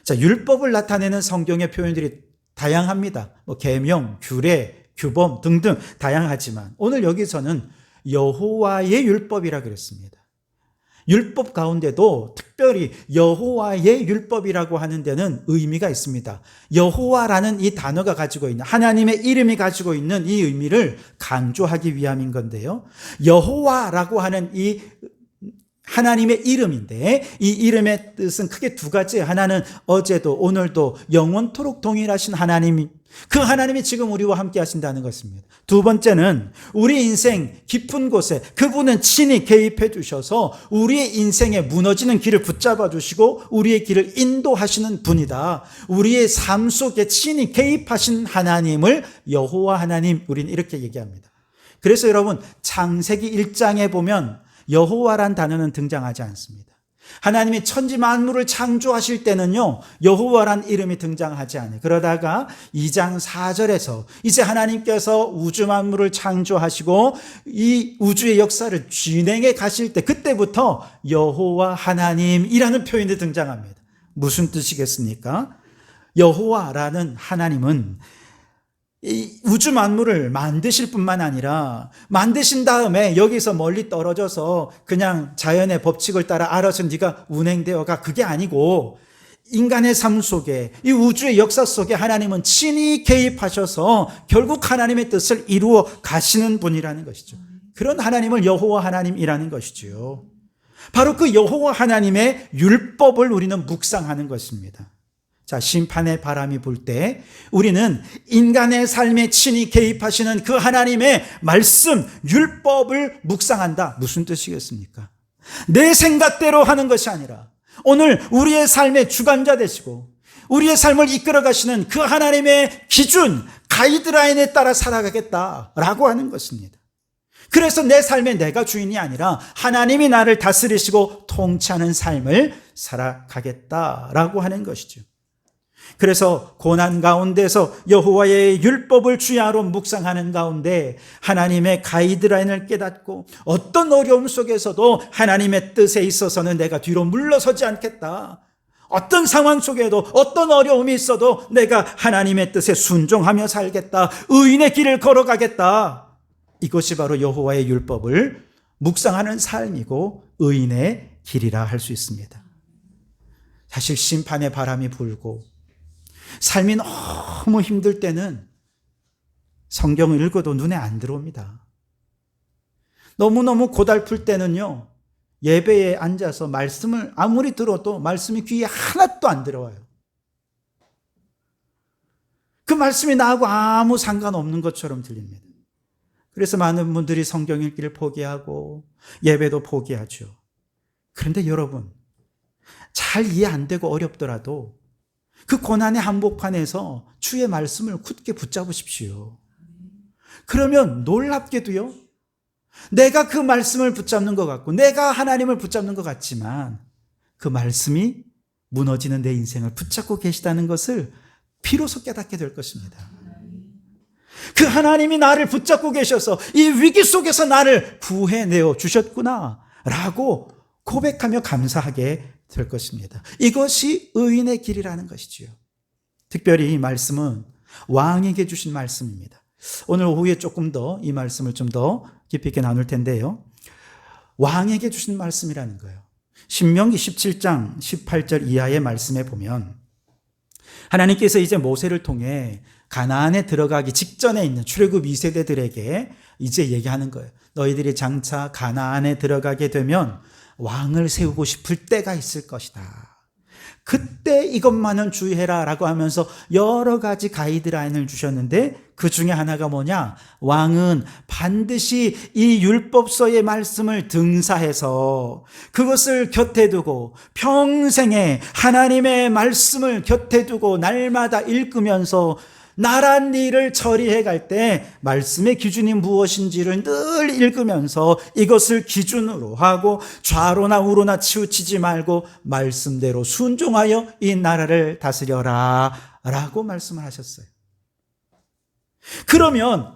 자, 율법을 나타내는 성경의 표현들이 다양합니다. 계명, 규례, 규범 등등 다양하지만 오늘 여기서는 여호와의 율법이라 그랬습니다. 율법 가운데도 특별히 여호와의 율법이라고 하는 데는 의미가 있습니다. 여호와라는 이 단어가 가지고 있는 하나님의 이름이 가지고 있는 이 의미를 강조하기 위함인 건데요. 여호와라고 하는 이 하나님의 이름인데 이 이름의 뜻은 크게 두 가지. 하나는 어제도 오늘도 영원토록 동일하신 하나님, 그 하나님이 지금 우리와 함께 하신다는 것입니다. 두 번째는 우리 인생 깊은 곳에 그분은 친히 개입해 주셔서 우리의 인생에 무너지는 길을 붙잡아 주시고 우리의 길을 인도하시는 분이다. 우리의 삶 속에 친히 개입하신 하나님을 여호와 하나님, 우리는 이렇게 얘기합니다. 그래서 여러분, 창세기 1장에 보면 여호와란 단어는 등장하지 않습니다. 하나님이 천지 만물을 창조하실 때는요, 여호와란 이름이 등장하지 않아요. 그러다가 2장 4절에서 이제 하나님께서 우주 만물을 창조하시고 이 우주의 역사를 진행해 가실 때 그때부터 여호와 하나님이라는 표현이 등장합니다. 무슨 뜻이겠습니까? 여호와라는 하나님은 이 우주 만물을 만드실 뿐만 아니라 만드신 다음에 여기서 멀리 떨어져서 그냥 자연의 법칙을 따라 알아서 네가 운행되어 가, 그게 아니고 인간의 삶 속에 이 우주의 역사 속에 하나님은 친히 개입하셔서 결국 하나님의 뜻을 이루어 가시는 분이라는 것이죠. 그런 하나님을 여호와 하나님이라는 것이죠. 바로 그 여호와 하나님의 율법을 우리는 묵상하는 것입니다. 자, 심판의 바람이 불 때 우리는 인간의 삶에 친히 개입하시는 그 하나님의 말씀, 율법을 묵상한다. 무슨 뜻이겠습니까? 내 생각대로 하는 것이 아니라 오늘 우리의 삶의 주관자 되시고 우리의 삶을 이끌어 가시는 그 하나님의 기준, 가이드라인에 따라 살아가겠다라고 하는 것입니다. 그래서 내 삶에 내가 주인이 아니라 하나님이 나를 다스리시고 통치하는 삶을 살아가겠다라고 하는 것이죠. 그래서 고난 가운데서 여호와의 율법을 주야로 묵상하는 가운데 하나님의 가이드라인을 깨닫고 어떤 어려움 속에서도 하나님의 뜻에 있어서는 내가 뒤로 물러서지 않겠다. 어떤 상황 속에도 어떤 어려움이 있어도 내가 하나님의 뜻에 순종하며 살겠다. 의인의 길을 걸어가겠다. 이것이 바로 여호와의 율법을 묵상하는 삶이고 의인의 길이라 할 수 있습니다. 사실 심판의 바람이 불고 삶이 너무 힘들 때는 성경을 읽어도 눈에 안 들어옵니다. 너무너무 고달플 때는요, 예배에 앉아서 말씀을 아무리 들어도 말씀이 귀에 하나도 안 들어와요. 그 말씀이 나하고 아무 상관없는 것처럼 들립니다. 그래서 많은 분들이 성경 읽기를 포기하고 예배도 포기하죠. 그런데 여러분, 잘 이해 안 되고 어렵더라도 그 고난의 한복판에서 주의 말씀을 굳게 붙잡으십시오. 그러면 놀랍게도요, 내가 그 말씀을 붙잡는 것 같고 내가 하나님을 붙잡는 것 같지만 그 말씀이 무너지는 내 인생을 붙잡고 계시다는 것을 비로소 깨닫게 될 것입니다. 그 하나님이 나를 붙잡고 계셔서 이 위기 속에서 나를 구해내어 주셨구나 라고 고백하며 감사하게 될 것입니다. 이것이 의인의 길이라는 것이지요. 특별히 이 말씀은 왕에게 주신 말씀입니다. 오늘 오후에 조금 더 이 말씀을 좀 더 깊이 있게 나눌 텐데요. 왕에게 주신 말씀이라는 거예요. 신명기 17장 18절 이하의 말씀에 보면 하나님께서 이제 모세를 통해 가나안에 들어가기 직전에 있는 출애굽 2세대들에게 이제 얘기하는 거예요. 너희들이 장차 가나안에 들어가게 되면 왕을 세우고 싶을 때가 있을 것이다. 그때 이것만은 주의해라 라고 하면서 여러 가지 가이드라인을 주셨는데 그 중에 하나가 뭐냐? 왕은 반드시 이 율법서의 말씀을 등사해서 그것을 곁에 두고 평생에 하나님의 말씀을 곁에 두고 날마다 읽으면서 나란 일을 처리해 갈 때 말씀의 기준이 무엇인지를 늘 읽으면서 이것을 기준으로 하고 좌로나 우로나 치우치지 말고 말씀대로 순종하여 이 나라를 다스려라 라고 말씀을 하셨어요. 그러면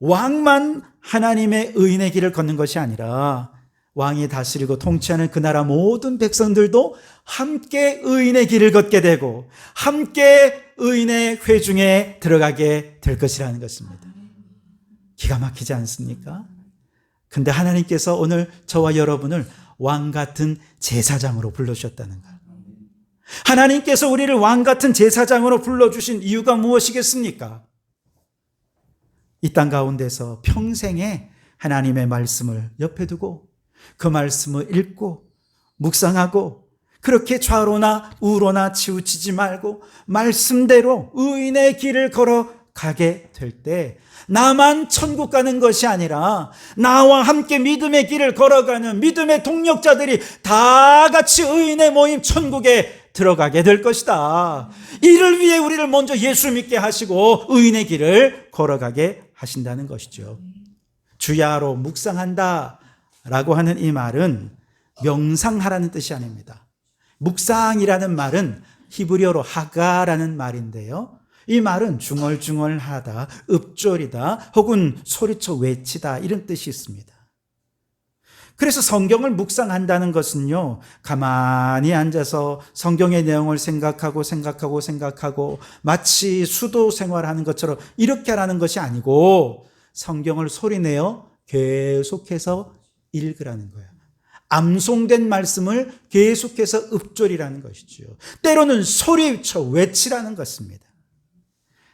왕만 하나님의 의인의 길을 걷는 것이 아니라 왕이 다스리고 통치하는 그 나라 모든 백성들도 함께 의인의 길을 걷게 되고 함께 의인의 회중에 들어가게 될 것이라는 것입니다. 기가 막히지 않습니까? 근데 하나님께서 오늘 저와 여러분을 왕 같은 제사장으로 불러주셨다는 거예요. 하나님께서 우리를 왕 같은 제사장으로 불러주신 이유가 무엇이겠습니까? 이 땅 가운데서 평생에 하나님의 말씀을 옆에 두고 그 말씀을 읽고 묵상하고 그렇게 좌로나 우로나 치우치지 말고 말씀대로 의인의 길을 걸어가게 될 때 나만 천국 가는 것이 아니라 나와 함께 믿음의 길을 걸어가는 믿음의 동력자들이 다 같이 의인의 모임 천국에 들어가게 될 것이다. 이를 위해 우리를 먼저 예수 믿게 하시고 의인의 길을 걸어가게 하신다는 것이죠. 주야로 묵상한다 라고 하는 이 말은 명상하라는 뜻이 아닙니다. 묵상이라는 말은 히브리어로 하가라는 말인데요. 이 말은 중얼중얼하다, 읊조리다, 혹은 소리쳐 외치다 이런 뜻이 있습니다. 그래서 성경을 묵상한다는 것은요, 가만히 앉아서 성경의 내용을 생각하고 마치 수도 생활하는 것처럼 이렇게 하라는 것이 아니고 성경을 소리내어 계속해서 읽으라는 거예요. 암송된 말씀을 계속해서 읊조리라는 것이죠. 때로는 소리쳐 외치라는 것입니다.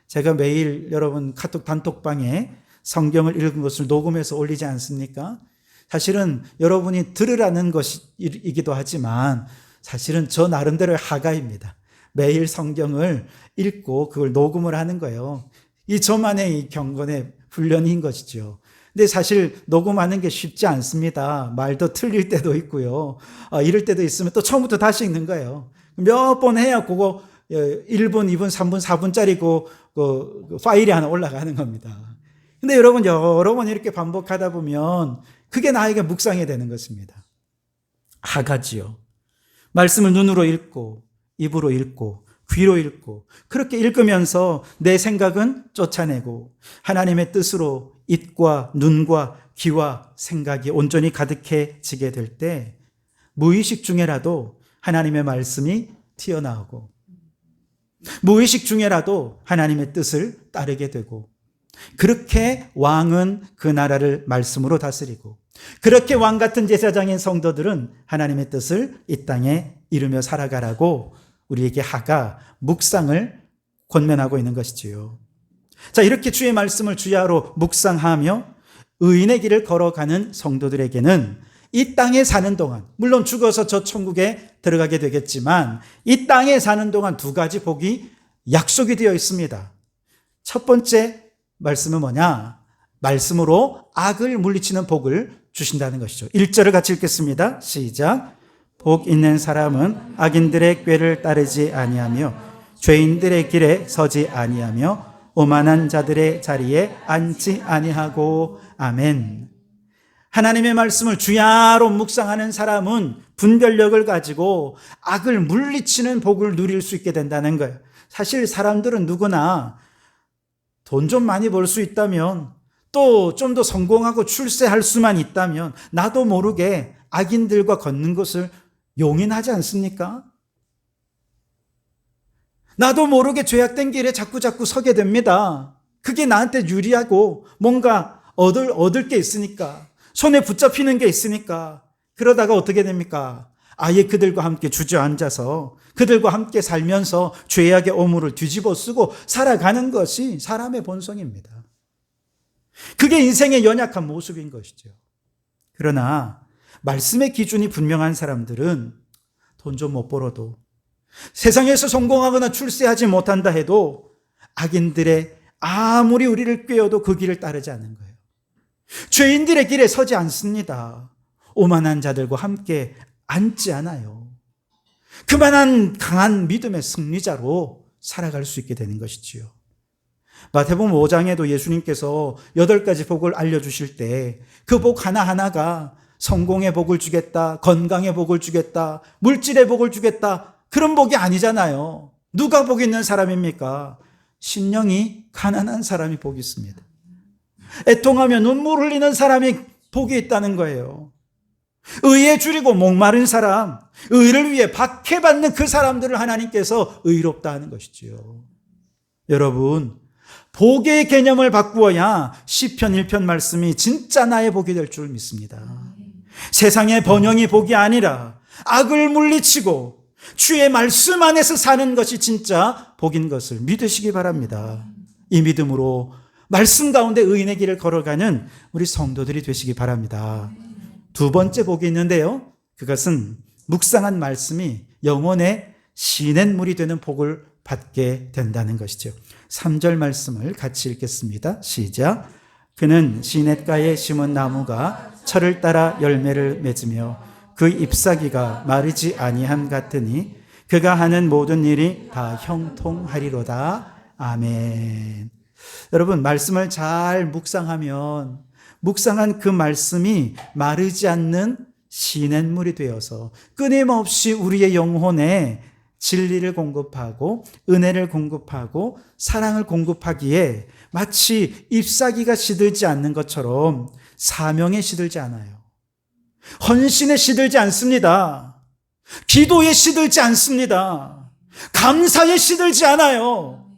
제가 매일 여러분 카톡 단톡방에 성경을 읽은 것을 녹음해서 올리지 않습니까? 사실은 여러분이 들으라는 것이기도 하지만 사실은 저 나름대로의 하가입니다. 매일 성경을 읽고 그걸 녹음을 하는 거예요. 이 저만의 이 경건의 훈련인 것이죠. 근데 사실 녹음하는 게 쉽지 않습니다. 말도 틀릴 때도 있고요. 이럴 때도 있으면 또 처음부터 다시 읽는 거예요. 몇 번 해야 그거 1분, 2분, 3분, 4분짜리 그 파일이 하나 올라가는 겁니다. 근데 여러분 여러 번 이렇게 반복하다 보면 그게 나에게 묵상이 되는 것입니다. 하가지요. 말씀을 눈으로 읽고 입으로 읽고 귀로 읽고 그렇게 읽으면서 내 생각은 쫓아내고 하나님의 뜻으로 입과 눈과 귀와 생각이 온전히 가득해지게 될 때 무의식 중에라도 하나님의 말씀이 튀어나오고 무의식 중에라도 하나님의 뜻을 따르게 되고 그렇게 왕은 그 나라를 말씀으로 다스리고 그렇게 왕 같은 제사장인 성도들은 하나님의 뜻을 이 땅에 이루며 살아가라고 우리에게 하가 묵상을 권면하고 있는 것이지요. 자, 이렇게 주의 말씀을 주야로 묵상하며 의인의 길을 걸어가는 성도들에게는 이 땅에 사는 동안, 물론 죽어서 저 천국에 들어가게 되겠지만 이 땅에 사는 동안 두 가지 복이 약속이 되어 있습니다. 첫 번째 말씀은 뭐냐? 말씀으로 악을 물리치는 복을 주신다는 것이죠. 1절을 같이 읽겠습니다. 시작. 복 있는 사람은 악인들의 꾀를 따르지 아니하며 죄인들의 길에 서지 아니하며 오만한 자들의 자리에 앉지 아니하고. 아멘. 하나님의 말씀을 주야로 묵상하는 사람은 분별력을 가지고 악을 물리치는 복을 누릴 수 있게 된다는 거예요. 사실 사람들은 누구나 돈 좀 많이 벌 수 있다면, 또 좀 더 성공하고 출세할 수만 있다면 나도 모르게 악인들과 걷는 것을 용인하지 않습니까? 나도 모르게 죄악된 길에 자꾸 서게 됩니다. 그게 나한테 유리하고 뭔가 얻을 게 있으니까, 손에 붙잡히는 게 있으니까. 그러다가 어떻게 됩니까? 아예 그들과 함께 주저앉아서 그들과 함께 살면서 죄악의 오물을 뒤집어 쓰고 살아가는 것이 사람의 본성입니다. 그게 인생의 연약한 모습인 것이죠. 그러나 말씀의 기준이 분명한 사람들은 돈 좀 못 벌어도, 세상에서 성공하거나 출세하지 못한다 해도 악인들의 아무리 우리를 꾀어도 그 길을 따르지 않는 거예요. 죄인들의 길에 서지 않습니다. 오만한 자들과 함께 앉지 않아요. 그만한 강한 믿음의 승리자로 살아갈 수 있게 되는 것이지요. 마태복음 5장에도 예수님께서 8가지 복을 알려주실 때 그 복 하나하나가 성공의 복을 주겠다, 건강의 복을 주겠다, 물질의 복을 주겠다, 그런 복이 아니잖아요. 누가 복 있는 사람입니까? 심령이 가난한 사람이 복이 있습니다. 애통하며 눈물 흘리는 사람이 복이 있다는 거예요. 의에 줄이고 목마른 사람, 의를 위해 박해받는 그 사람들을 하나님께서 의롭다 하는 것이지요. 여러분, 복의 개념을 바꾸어야 시편 1편 말씀이 진짜 나의 복이 될 줄 믿습니다. 세상의 번영이 복이 아니라 악을 물리치고 주의 말씀 안에서 사는 것이 진짜 복인 것을 믿으시기 바랍니다. 이 믿음으로 말씀 가운데 의인의 길을 걸어가는 우리 성도들이 되시기 바랍니다. 두 번째 복이 있는데요, 그것은 묵상한 말씀이 영혼의 시냇물이 되는 복을 받게 된다는 것이죠. 3절 말씀을 같이 읽겠습니다. 시작. 그는 시냇가에 심은 나무가 철을 따라 열매를 맺으며 그 잎사귀가 마르지 아니함 같으니 그가 하는 모든 일이 다 형통하리로다. 아멘. 여러분, 말씀을 잘 묵상하면 묵상한 그 말씀이 마르지 않는 시냇물이 되어서 끊임없이 우리의 영혼에 진리를 공급하고 은혜를 공급하고 사랑을 공급하기에 마치 잎사귀가 시들지 않는 것처럼 사명에 시들지 않아요. 헌신에 시들지 않습니다. 기도에 시들지 않습니다. 감사에 시들지 않아요.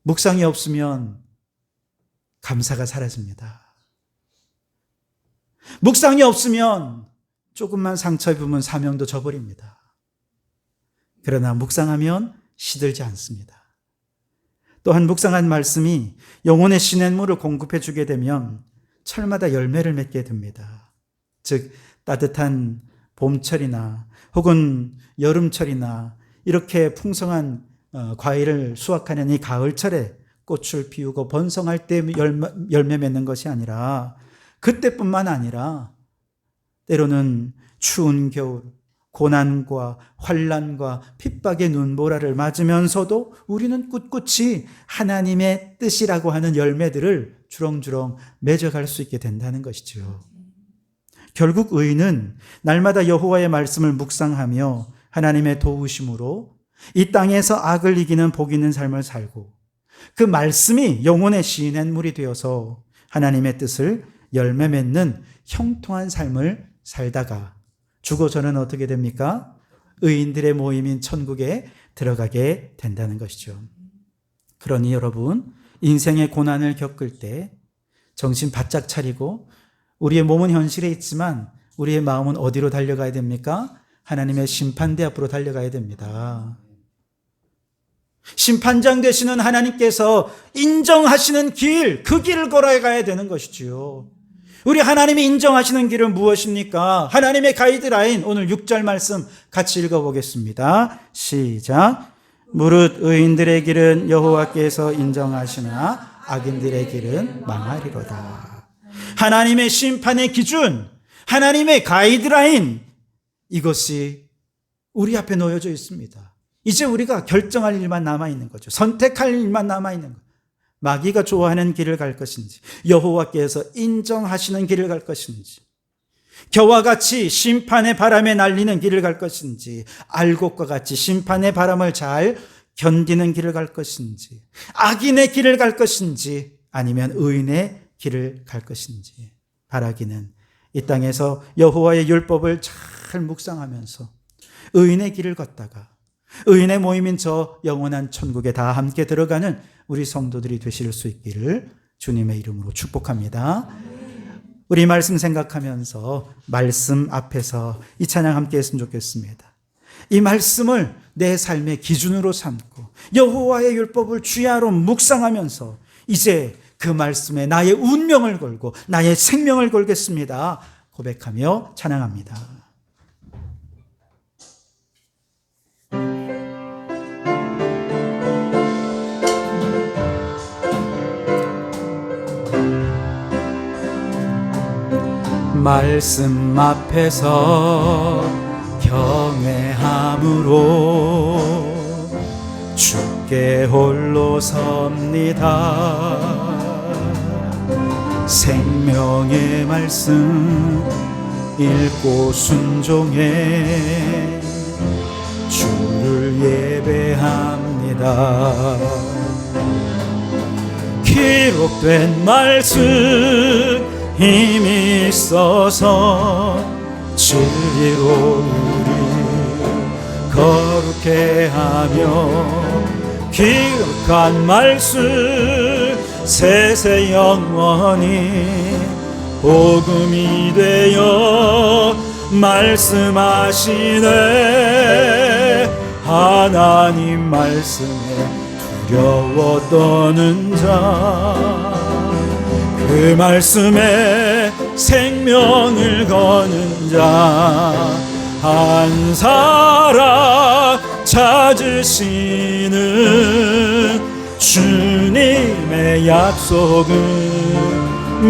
묵상이 없으면 감사가 사라집니다. 묵상이 없으면 조금만 상처 입으면 사명도 져버립니다. 그러나 묵상하면 시들지 않습니다. 또한 묵상한 말씀이 영혼의 시냇물을 공급해 주게 되면 철마다 열매를 맺게 됩니다. 즉 따뜻한 봄철이나 혹은 여름철이나 이렇게 풍성한 과일을 수확하는 이 가을철에 꽃을 피우고 번성할 때 열매 맺는 것이 아니라, 그때뿐만 아니라 때로는 추운 겨울, 고난과 환난과 핍박의 눈보라를 맞으면서도 우리는 꿋꿋이 하나님의 뜻이라고 하는 열매들을 주렁주렁 맺어갈 수 있게 된다는 것이죠. 결국 의인은 날마다 여호와의 말씀을 묵상하며 하나님의 도우심으로 이 땅에서 악을 이기는 복 있는 삶을 살고, 그 말씀이 영혼의 시냇물이 되어서 하나님의 뜻을 열매 맺는 형통한 삶을 살다가 죽어서는 어떻게 됩니까? 의인들의 모임인 천국에 들어가게 된다는 것이죠. 그러니 여러분, 인생의 고난을 겪을 때 정신 바짝 차리고, 우리의 몸은 현실에 있지만 우리의 마음은 어디로 달려가야 됩니까? 하나님의 심판대 앞으로 달려가야 됩니다. 심판장 되시는 하나님께서 인정하시는 길, 그 길을 걸어가야 되는 것이지요. 우리 하나님이 인정하시는 길은 무엇입니까? 하나님의 가이드라인, 오늘 6절 말씀 같이 읽어보겠습니다. 시작. 무릇 의인들의 길은 여호와께서 인정하시나 악인들의 길은 망하리로다. 하나님의 심판의 기준, 하나님의 가이드라인, 이것이 우리 앞에 놓여져 있습니다. 이제 우리가 결정할 일만 남아있는 거죠. 선택할 일만 남아있는 거예요. 마귀가 좋아하는 길을 갈 것인지, 여호와께서 인정하시는 길을 갈 것인지, 겨와 같이 심판의 바람에 날리는 길을 갈 것인지, 알곡과 같이 심판의 바람을 잘 견디는 길을 갈 것인지, 악인의 길을 갈 것인지, 아니면 의인의 길을 갈 것인지, 바라기는 이 땅에서 여호와의 율법을 잘 묵상하면서 의인의 길을 걷다가 의인의 모임인 저 영원한 천국에 다 함께 들어가는 우리 성도들이 되실 수 있기를 주님의 이름으로 축복합니다. 우리 말씀 생각하면서 말씀 앞에서 이 찬양 함께 했으면 좋겠습니다. 이 말씀을 내 삶의 기준으로 삼고 여호와의 율법을 주야로 묵상하면서 이제 그 말씀에 나의 운명을 걸고 나의 생명을 걸겠습니다. 고백하며 찬양합니다. 말씀 앞에서 경외함으로 주께 홀로 섭니다. 생명의 말씀 읽고 순종해 주를 예배합니다. 기록된 말씀 힘이 있어서 진리로 우리 거룩해 하며 기록한 말씀 세세 영원히 복음이 되어 말씀하시네. 하나님 말씀에 두려워 떠는 자 그 말씀에 생명을 거는 자 한 사람 찾으시는 주님의 약속은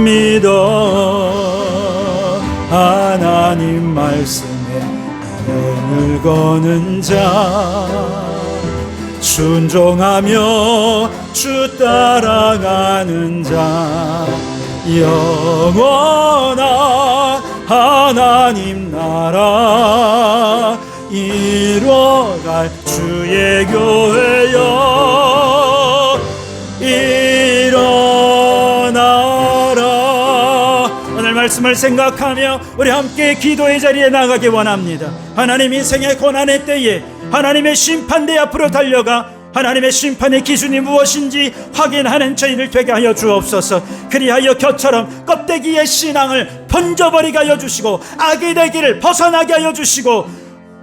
믿어. 하나님 말씀에 명을 거는 자 순종하며 주 따라가는 자 영원한 하나님 나라 이뤄갈 주의 교회여 일어나라. 오늘 말씀을 생각하며 우리 함께 기도의 자리에 나가기 원합니다. 하나님 인생의 고난의 때에 하나님의 심판대 앞으로 달려가 하나님의 심판의 기준이 무엇인지 확인하는 저희를 되게 하여 주옵소서. 그리하여 겨처럼 껍데기의 신앙을 번져버리게 하여 주시고 악의 되기를 벗어나게 하여 주시고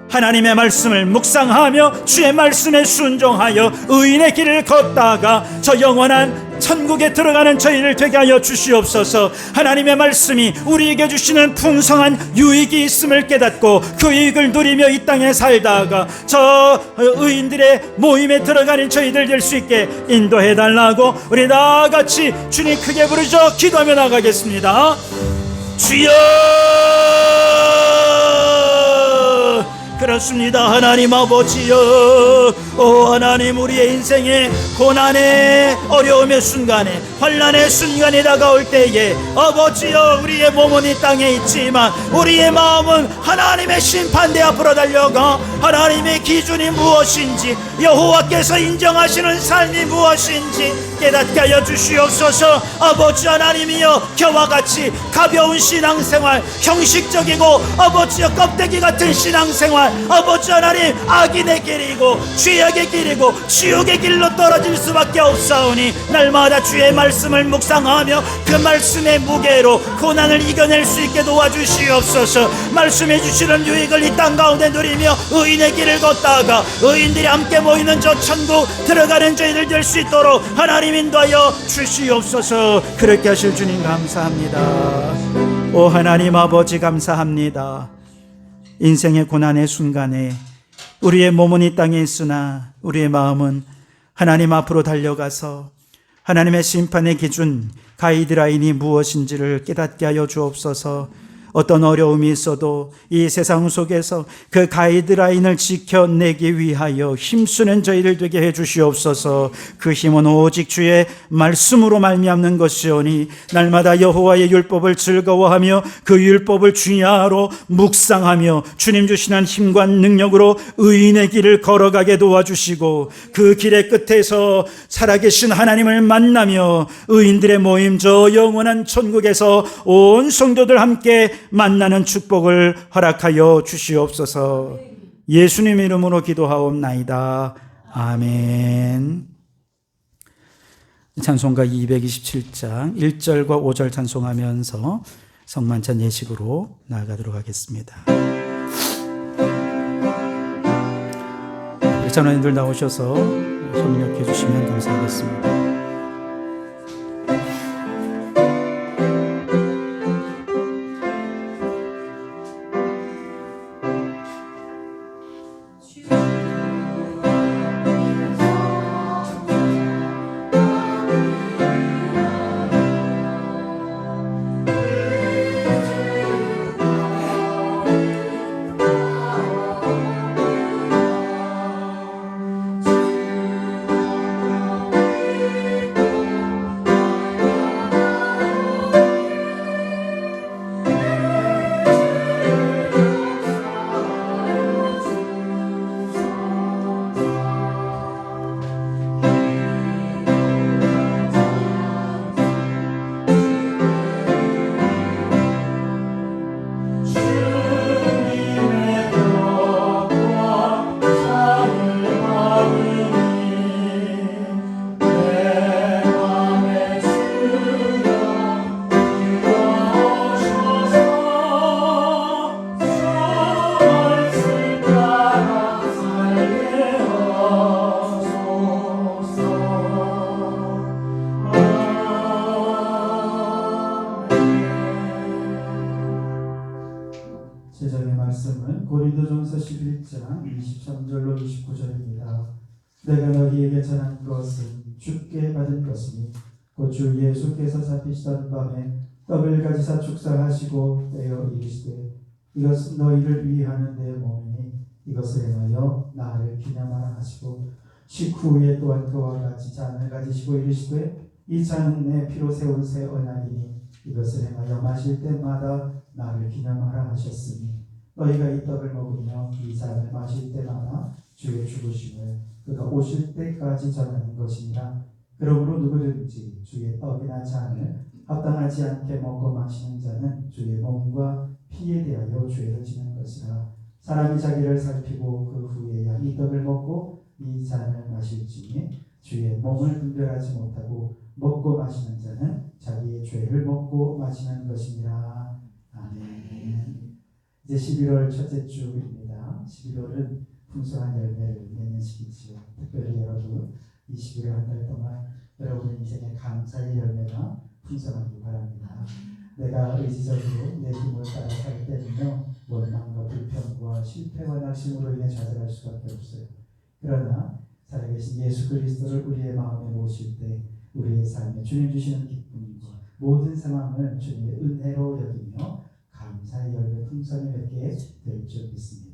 하나님의 말씀을 묵상하며 주의 말씀에 순종하여 의인의 길을 걷다가 저 영원한 천국에 들어가는 저희를 되게 하여 주시옵소서. 하나님의 말씀이 우리에게 주시는 풍성한 유익이 있음을 깨닫고 그 유익을 누리며 이 땅에 살다가 저 의인들의 모임에 들어가는 저희들 될 수 있게 인도해달라고 우리 다같이 주님 크게 부르짖어 기도하며 나가겠습니다. 주여! 그렇습니다. 하나님 아버지여, 오 하나님, 우리의 인생의 고난의 어려움의 순간에 환난의 순간이 다가올 때에 아버지여, 우리의 몸은 이 땅에 있지만 우리의 마음은 하나님의 심판대 앞으로 달려가 하나님의 기준이 무엇인지 여호와께서 인정하시는 삶이 무엇인지 깨닫게 하여 주시옵소서. 아버지 하나님이여, 겨와 같이 가벼운 신앙생활, 형식적이고 아버지여 껍데기 같은 신앙생활, 아버지 하나님 악인의 길이고 죄악의 길이고 지옥의 길로 떨어질 수밖에 없사오니 날마다 주의 말씀을 묵상하며 그 말씀의 무게로 고난을 이겨낼 수 있게 도와주시옵소서. 말씀해 주시는 유익을 이 땅 가운데 누리며 의인의 길을 걷다가 의인들이 함께 모이는 저 천국 들어가는 저희들 될 수 있도록 하나님 인도하여 주시옵소서. 그렇게 하실 주님 감사합니다. 오 하나님 아버지 감사합니다. 인생의 고난의 순간에 우리의 몸은 이 땅에 있으나 우리의 마음은 하나님 앞으로 달려가서 하나님의 심판의 기준 가이드라인이 무엇인지를 깨닫게 하여 주옵소서. 어떤 어려움이 있어도 이 세상 속에서 그 가이드라인을 지켜내기 위하여 힘쓰는 저희를 되게 해주시옵소서. 그 힘은 오직 주의 말씀으로 말미암는 것이오니 날마다 여호와의 율법을 즐거워하며 그 율법을 주야로 묵상하며 주님 주시는 힘과 능력으로 의인의 길을 걸어가게 도와주시고 그 길의 끝에서 살아계신 하나님을 만나며 의인들의 모임 저 영원한 천국에서 온 성도들 함께 만나는 축복을 허락하여 주시옵소서. 예수님 이름으로 기도하옵나이다. 아멘. 찬송가 227장 1절과 5절 찬송하면서 성만찬 예식으로 나아가도록 하겠습니다. 우리 찬원님들 나오셔서 협력해 주시면 감사하겠습니다.
제정의 말씀은 고린도전서 11장 23절로 29절입니다. 내가 너희에게 전한 것은 주께 받은 것이니 곧 주 예수께서 잡히시던 밤에 떡을 가지사 축사하시고 떼어 이르시되 이것은 너희를 위하는 내 몸이니 이것을 행하여 나를 기념하라 하시고 식후에 또한 그와 같이 잔을 가지시고 이르시되 이 잔은 내 피로 세운 새 언약이니 이것을 행하여 마실 때마다 나를 기념하라 하셨으니 너희가 이 떡을 먹으며 이 잔을 마실 때마다 주의 죽으심을 그가 오실 때까지 전하는 것이니라. 그러므로 누구든지 주의 떡이나 잔을 합당하지 않게 먹고 마시는 자는 주의 몸과 피에 대하여 죄를 지는 것이라. 사람이 자기를 살피고 그 후에야 이 떡을 먹고 이 잔을 마실지니 주의 몸을 분별하지 못하고 먹고 마시는 자는 자기의 죄를 먹고 마시는 것이니라. 아멘. 이제 11월 첫째 주입니다. 11월은 풍성한 열매를 맺는 시기지요. 특별히 여러분 이 11월 한 달 동안 여러분의 인생의 감사의 열매가 풍성하기 바랍니다. 내가 의지적으로 내 힘을 따라 살 때는요 원망과 불평과 실패와 낙심으로 인해 좌절할 수밖에 없어요. 그러나 살아계신 예수 그리스도를 우리의 마음에 모실 때 우리의 삶에 주님 주시는 기쁨과 모든 상황을 주님의 은혜로 여기며 감사의 열매 풍성히 맺게 될 줄 믿습니다.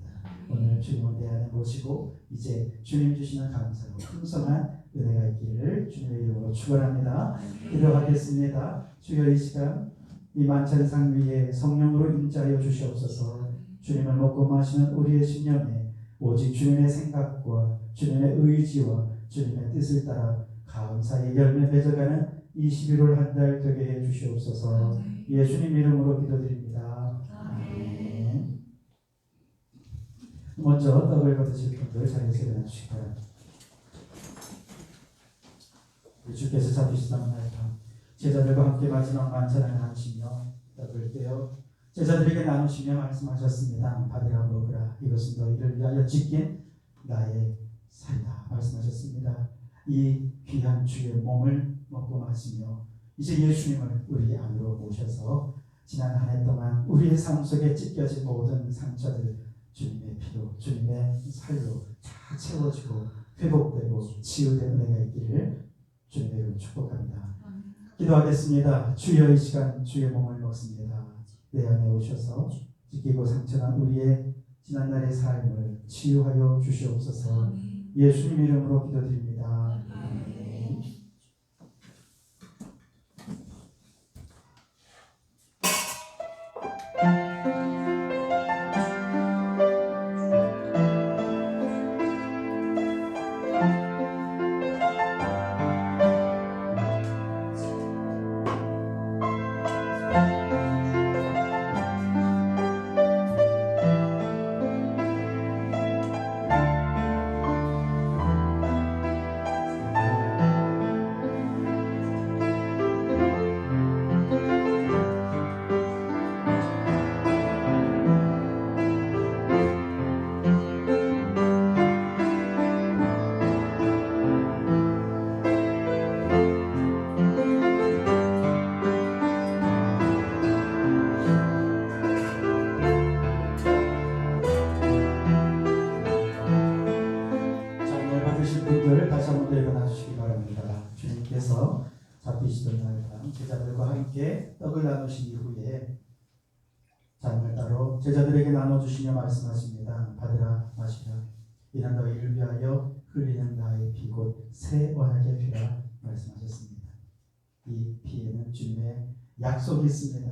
오늘 주님을 내 안에 모시고 이제 주님 주시는 감사로 풍성한 은혜가 있기를 주님의 이름으로 축원합니다. 기도하겠습니다. 주여 이 시간 이 만찬상 위에 성령으로 임재하여 주시옵소서. 주님을 먹고 마시는 우리의 신념에 오직 주님의 생각과 주님의 의지와 주님의 뜻을 따라 감사의 열매 맺어가는 이 11월 한 달 되게 해 주시옵소서. 예수님 이름으로 기도드립니다. 아멘. 먼저 떡을 받으실 분들 자리에서 일어나주시기 바랍니다. 주께서 잡히시던 날 밤 제자들과 함께 마지막 만찬을 하시며 떡을 떼어 제자들에게 나누시며 말씀하셨습니다. 받으라 먹으라. 이것은 너희를 위하여 지킨 나의 살이다 말씀하셨습니다. 이 귀한 주의 몸을 먹고 마시며 이제 예수님을 우리 안으로 모셔서 지난 한 해 동안 우리의 삶 속에 찢겨진 모든 상처들 주님의 피로 주님의 살로 다 채워지고 회복되고 치유된 은혜가 있기를 주님의 이름으로 축복합니다. 기도하겠습니다. 주여 이 시간 주의 몸을 먹습니다. 내 안에 오셔서 찢기고 상처난 우리의 지난날의 삶을 치유하여 주시옵소서. 예수님 이름으로 기도드립니다. 아멘. 장례 받으실 분들 다시 한번 더 일어나 주시기 바랍니다. 주님께서 잡히시던 날밤 제자들과 함께 떡을 나누신 이후에 잔을 따로 제자들에게 나눠주시며 말씀하십니다. 받으라 마시라. 이는 너희를 위하여 흘리는 나의 피 곧 새 언약의 피라 말씀하셨습니다. 이 피에는 주님의 약속이 있습니다.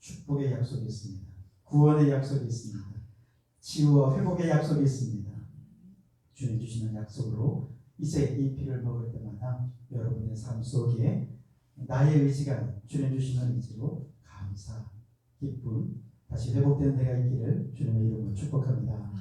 축복의 약속이 있습니다. 구원의 약속이 있습니다. 치유와 회복의 약속이 있습니다. 주님 주시는 약속으로 이제 이 피를 먹을 때마다 여러분의 삶 속에 나의 의지가 주님 주시는 의지로 감사, 기쁨, 다시 회복된 데가 있기를 주님의 이름으로 축복합니다.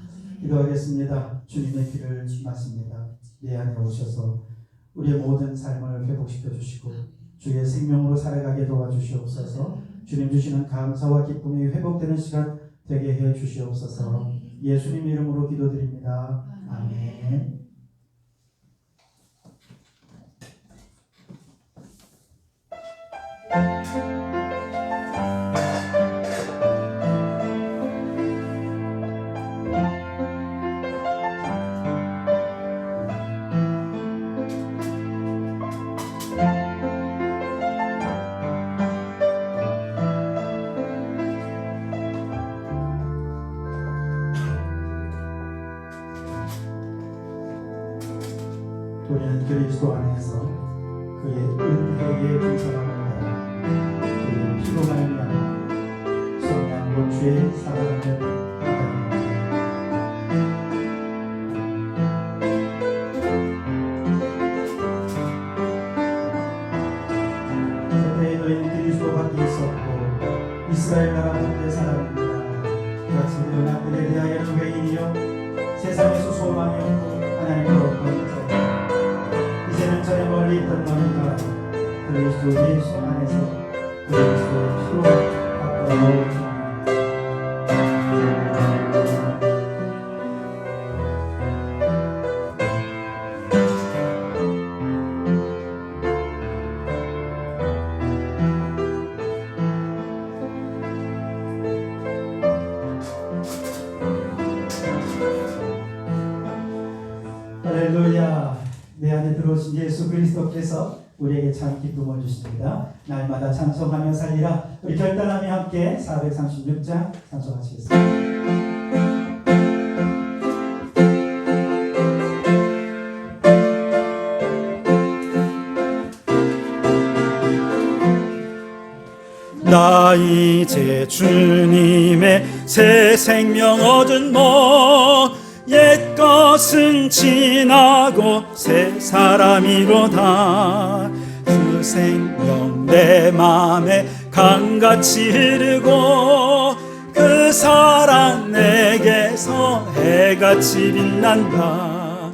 기도하겠습니다. 주님의 피를 마십니다. 내 안에 오셔서 우리의 모든 삶을 회복시켜 주시고 주의 생명으로 살아가게 도와주시옵소서. 주님 주시는 감사와 기쁨이 회복되는 시간 되게 해 주시옵소서. 예수님 이름으로 기도드립니다. 아멘. 우리는 그리스도 안에서 그의 은혜의 분성함을 받아 그의 피로 말미암아 성량과 죄의 사랑을 받아입니다. 그때에 너희는 그리스도 밖에 있었고 이스라엘 나라 본토의 사람입니다. 같이 일어나 그에 대하여는 외인이요 세상에서 소망이 없고 하나님을 없던 자들 이제는 전에 멀리 있던 너희가 그리스도 예수 안에서 그리스도의 피로 바꾸어 할렐루야. 내 안에 들어오신 예수 그리스도께서 우리에게 참 기쁨을 주십니다. 날마다 찬송하며 살리라. 우리 결단하며 함께 436장 찬송하시겠습니다.
나 이제 주님의 새 생명 얻은 옛 것은 지나고 새 사람이로다. 그 생명 내 맘에 강같이 흐르고 그 사랑 내게서 해같이 빛난다.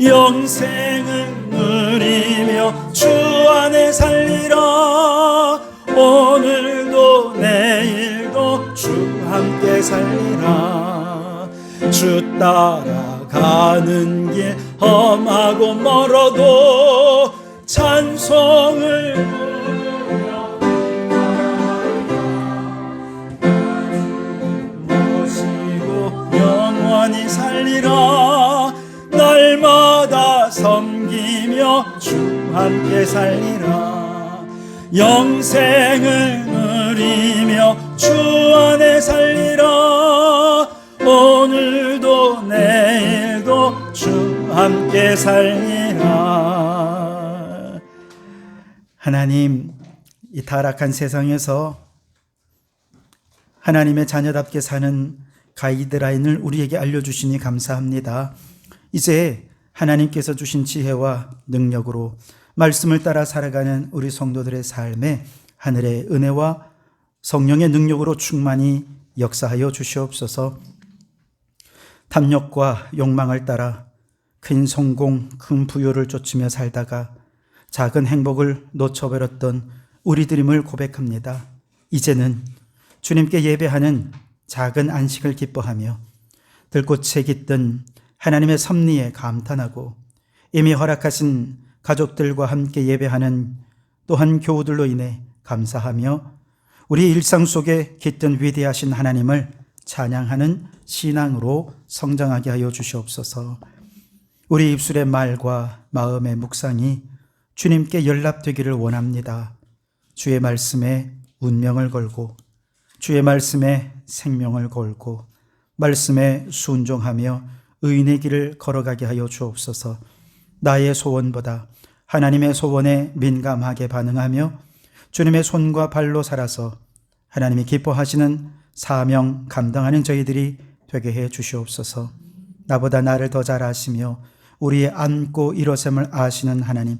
영생을 누리며 주 안에 살리라. 오늘도 내일도 주 함께 살리라. 주 따라가는 길 험하고 멀어도 찬송을 부르며 모시고 영원히 살리라. 날마다 섬기며 주 함께 살리라. 영생을 누리며 주 살리라. 오늘도 내일도 주 함께 살리라.
하나님, 이 타락한 세상에서 하나님의 자녀답게 사는 가이드라인을 우리에게 알려주시니 감사합니다. 이제 하나님께서 주신 지혜와 능력으로 말씀을 따라 살아가는 우리 성도들의 삶에 하늘의 은혜와 성령의 능력으로 충만히 역사하여 주시옵소서. 탐욕과 욕망을 따라 큰 성공, 큰 부요를 쫓으며 살다가 작은 행복을 놓쳐버렸던 우리들임을 고백합니다. 이제는 주님께 예배하는 작은 안식을 기뻐하며 들꽃에 깃든 하나님의 섭리에 감탄하고 이미 허락하신 가족들과 함께 예배하는 또한 교우들로 인해 감사하며 우리 일상 속에 깃든 위대하신 하나님을 찬양하는 신앙으로 성장하게 하여 주시옵소서. 우리 입술의 말과 마음의 묵상이 주님께 연락되기를 원합니다. 주의 말씀에 운명을 걸고 주의 말씀에 생명을 걸고 말씀에 순종하며 의인의 길을 걸어가게 하여 주옵소서. 나의 소원보다 하나님의 소원에 민감하게 반응하며 주님의 손과 발로 살아서 하나님이 기뻐하시는 사명 감당하는 저희들이 되게 해 주시옵소서. 나보다 나를 더 잘 아시며 우리의 안고 일어섬을 아시는 하나님,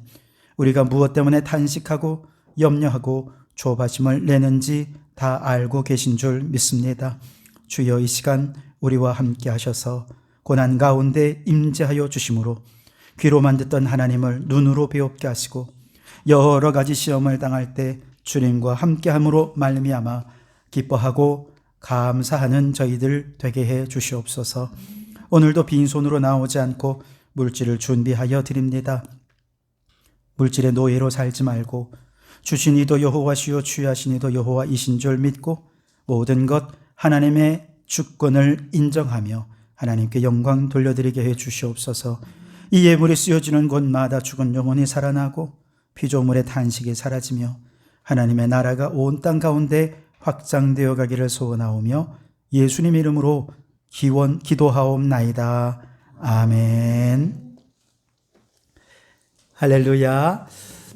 우리가 무엇 때문에 탄식하고 염려하고 조바심을 내는지 다 알고 계신 줄 믿습니다. 주여, 이 시간 우리와 함께 하셔서 고난 가운데 임재하여 주심으로 귀로만 듣던 하나님을 눈으로 배웁게 하시고 여러 가지 시험을 당할 때 주님과 함께함으로 말미암아 기뻐하고 감사하는 저희들 되게 해 주시옵소서. 오늘도 빈손으로 나오지 않고 물질을 준비하여 드립니다. 물질의 노예로 살지 말고 주신 이도 여호와시요 취하신 이도 여호와이신 줄 믿고 모든 것 하나님의 주권을 인정하며 하나님께 영광 돌려드리게 해 주시옵소서. 이 예물이 쓰여지는 곳마다 죽은 영혼이 살아나고 피조물의 탄식이 사라지며 하나님의 나라가 온 땅 가운데 확장되어 가기를 소원하오며 예수님 이름으로 기도하옵나이다. 아멘. 할렐루야.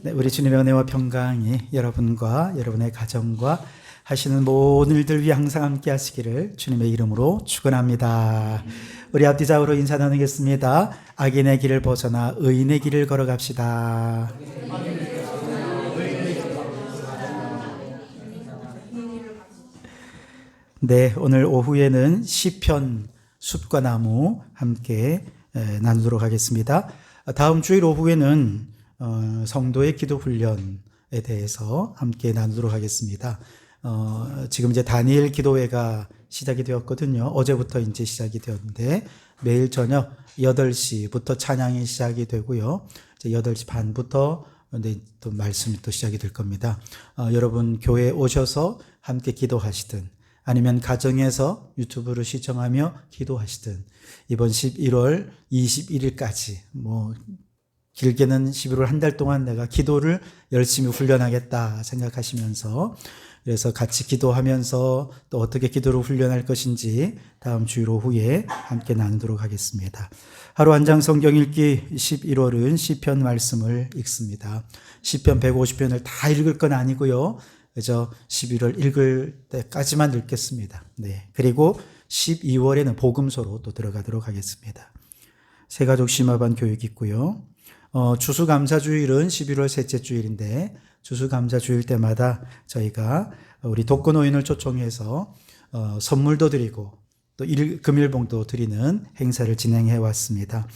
네, 우리 주님의 은혜와 평강이 여러분과 여러분의 가정과 하시는 모든 일들 위해 항상 함께 하시기를 주님의 이름으로 축원합니다. 우리 앞뒤 좌우로 인사 나누겠습니다. 악인의 길을 벗어나 의인의 길을 걸어갑시다. 네, 오늘 오후에는 시편 숲과 나무 함께 나누도록 하겠습니다. 다음 주일 오후에는 성도의 기도 훈련에 대해서 함께 나누도록 하겠습니다. 지금 이제 다니엘 기도회가 시작이 되었거든요. 어제부터 이제 시작이 되었는데 매일 저녁 8시부터 찬양이 시작이 되고요. 이제 8시 반부터 또 말씀이 또 시작이 될 겁니다. 여러분 교회에 오셔서 함께 기도하시든 아니면 가정에서 유튜브를 시청하며 기도하시든 이번 11월 21일까지 길게는 11월 한 달 동안 내가 기도를 열심히 훈련하겠다 생각하시면서 그래서 같이 기도하면서 또 어떻게 기도를 훈련할 것인지 다음 주일 오후에 함께 나누도록 하겠습니다. 하루 한 장 성경 읽기 11월은 시편 말씀을 읽습니다. 시편 150편을 다 읽을 건 아니고요. 그래서 11월 읽을 때까지만 읽겠습니다. 네. 그리고 12월에는 복음서로 또 들어가도록 하겠습니다. 새가족 심화반 교육 있고요. 추수감사주일은 11월 셋째 주일인데 추수감사주일 때마다 저희가 우리 독거노인을 초청해서 선물도 드리고 또 금일봉도 드리는 행사를 진행해 왔습니다.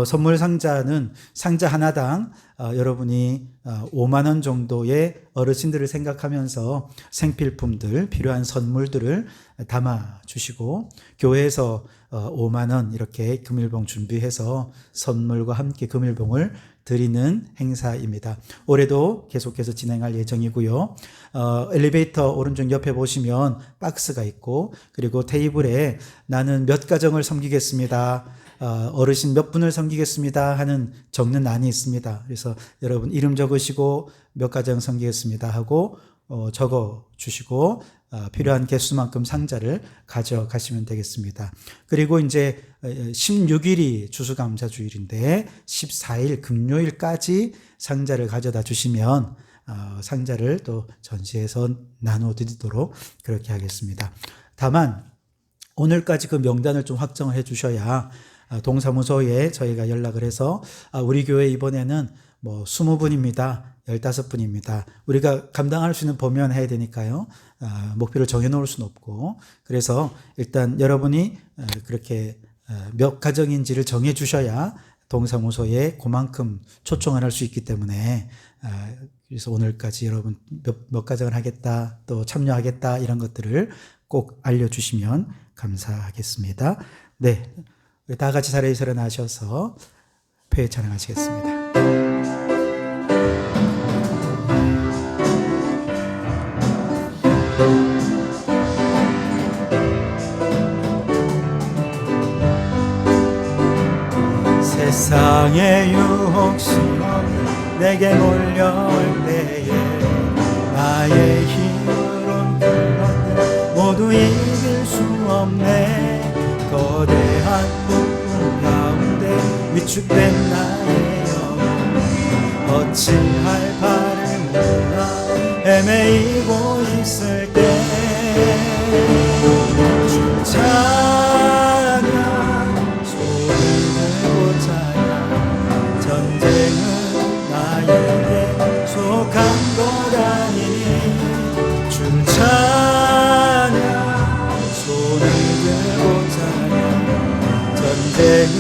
선물 상자는 상자 하나당 여러분이 5만 원 정도의 어르신들을 생각하면서 생필품들, 필요한 선물들을 담아 주시고 교회에서 5만 원 이렇게 금일봉 준비해서 선물과 함께 금일봉을 드리는 행사입니다. 올해도 계속해서 진행할 예정이고요. 엘리베이터 오른쪽 옆에 보시면 박스가 있고 그리고 테이블에 나는 몇 가정을 섬기겠습니다. 어르신 몇 분을 섬기겠습니다 하는 적는 란이 있습니다. 그래서 여러분 이름 적으시고 몇 가정 섬기겠습니다 하고 적어 주시고 필요한 개수만큼 상자를 가져가시면 되겠습니다. 그리고 이제 16일이 추수감사주일인데 14일 금요일까지 상자를 가져다 주시면 상자를 또 전시해서 나눠드리도록 그렇게 하겠습니다. 다만 오늘까지 그 명단을 좀 확정을 해 주셔야 동사무소에 저희가 연락을 해서 우리 교회 이번에는 뭐 20분입니다. 15분입니다. 우리가 감당할 수 있는 범위만 해야 되니까요. 목표를 정해놓을 수는 없고, 그래서 일단 여러분이 그렇게 몇 가정인지를 정해 주셔야 동사무소에 그만큼 초청을 할 수 있기 때문에, 그래서 오늘까지 여러분 몇 가정을 하겠다, 또 참여하겠다, 이런 것들을 꼭 알려주시면 감사하겠습니다. 네, 다 같이 자리에서 일어나셔서 폐 찬양하시겠습니다. 세상의 유혹시험이 내게 몰려올 때에 나의 힘으론 그것들 모두 이길 수 없네. 거대한 폭풍 가운데 위축된 나의 영혼 어찌할 바를 몰라 헤매이고 있을 때 찬양 전쟁은 나에게 속한 것 아니니 주 찬양 손을 들고 찬양 전쟁은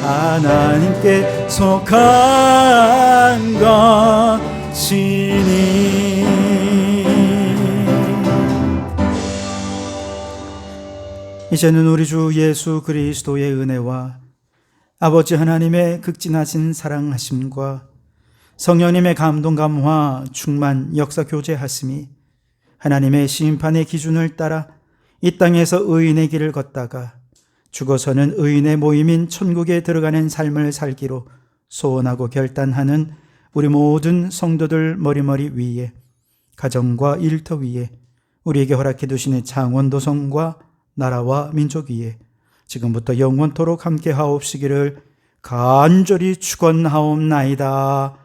하나님께 속한 것이니.
이제는 우리 주 예수 그리스도의 은혜와 아버지 하나님의 극진하신 사랑하심과 성령님의 감동 감화 충만 역사 교제하심이 하나님의 심판의 기준을 따라 이 땅에서 의인의 길을 걷다가 죽어서는 의인의 모임인 천국에 들어가는 삶을 살기로 소원하고 결단하는 우리 모든 성도들 머리머리 위에, 가정과 일터 위에, 우리에게 허락해 두시는 창원도성과 나라와 민족 위에 지금부터 영원토록 함께 하옵시기를 간절히 축원하옵나이다.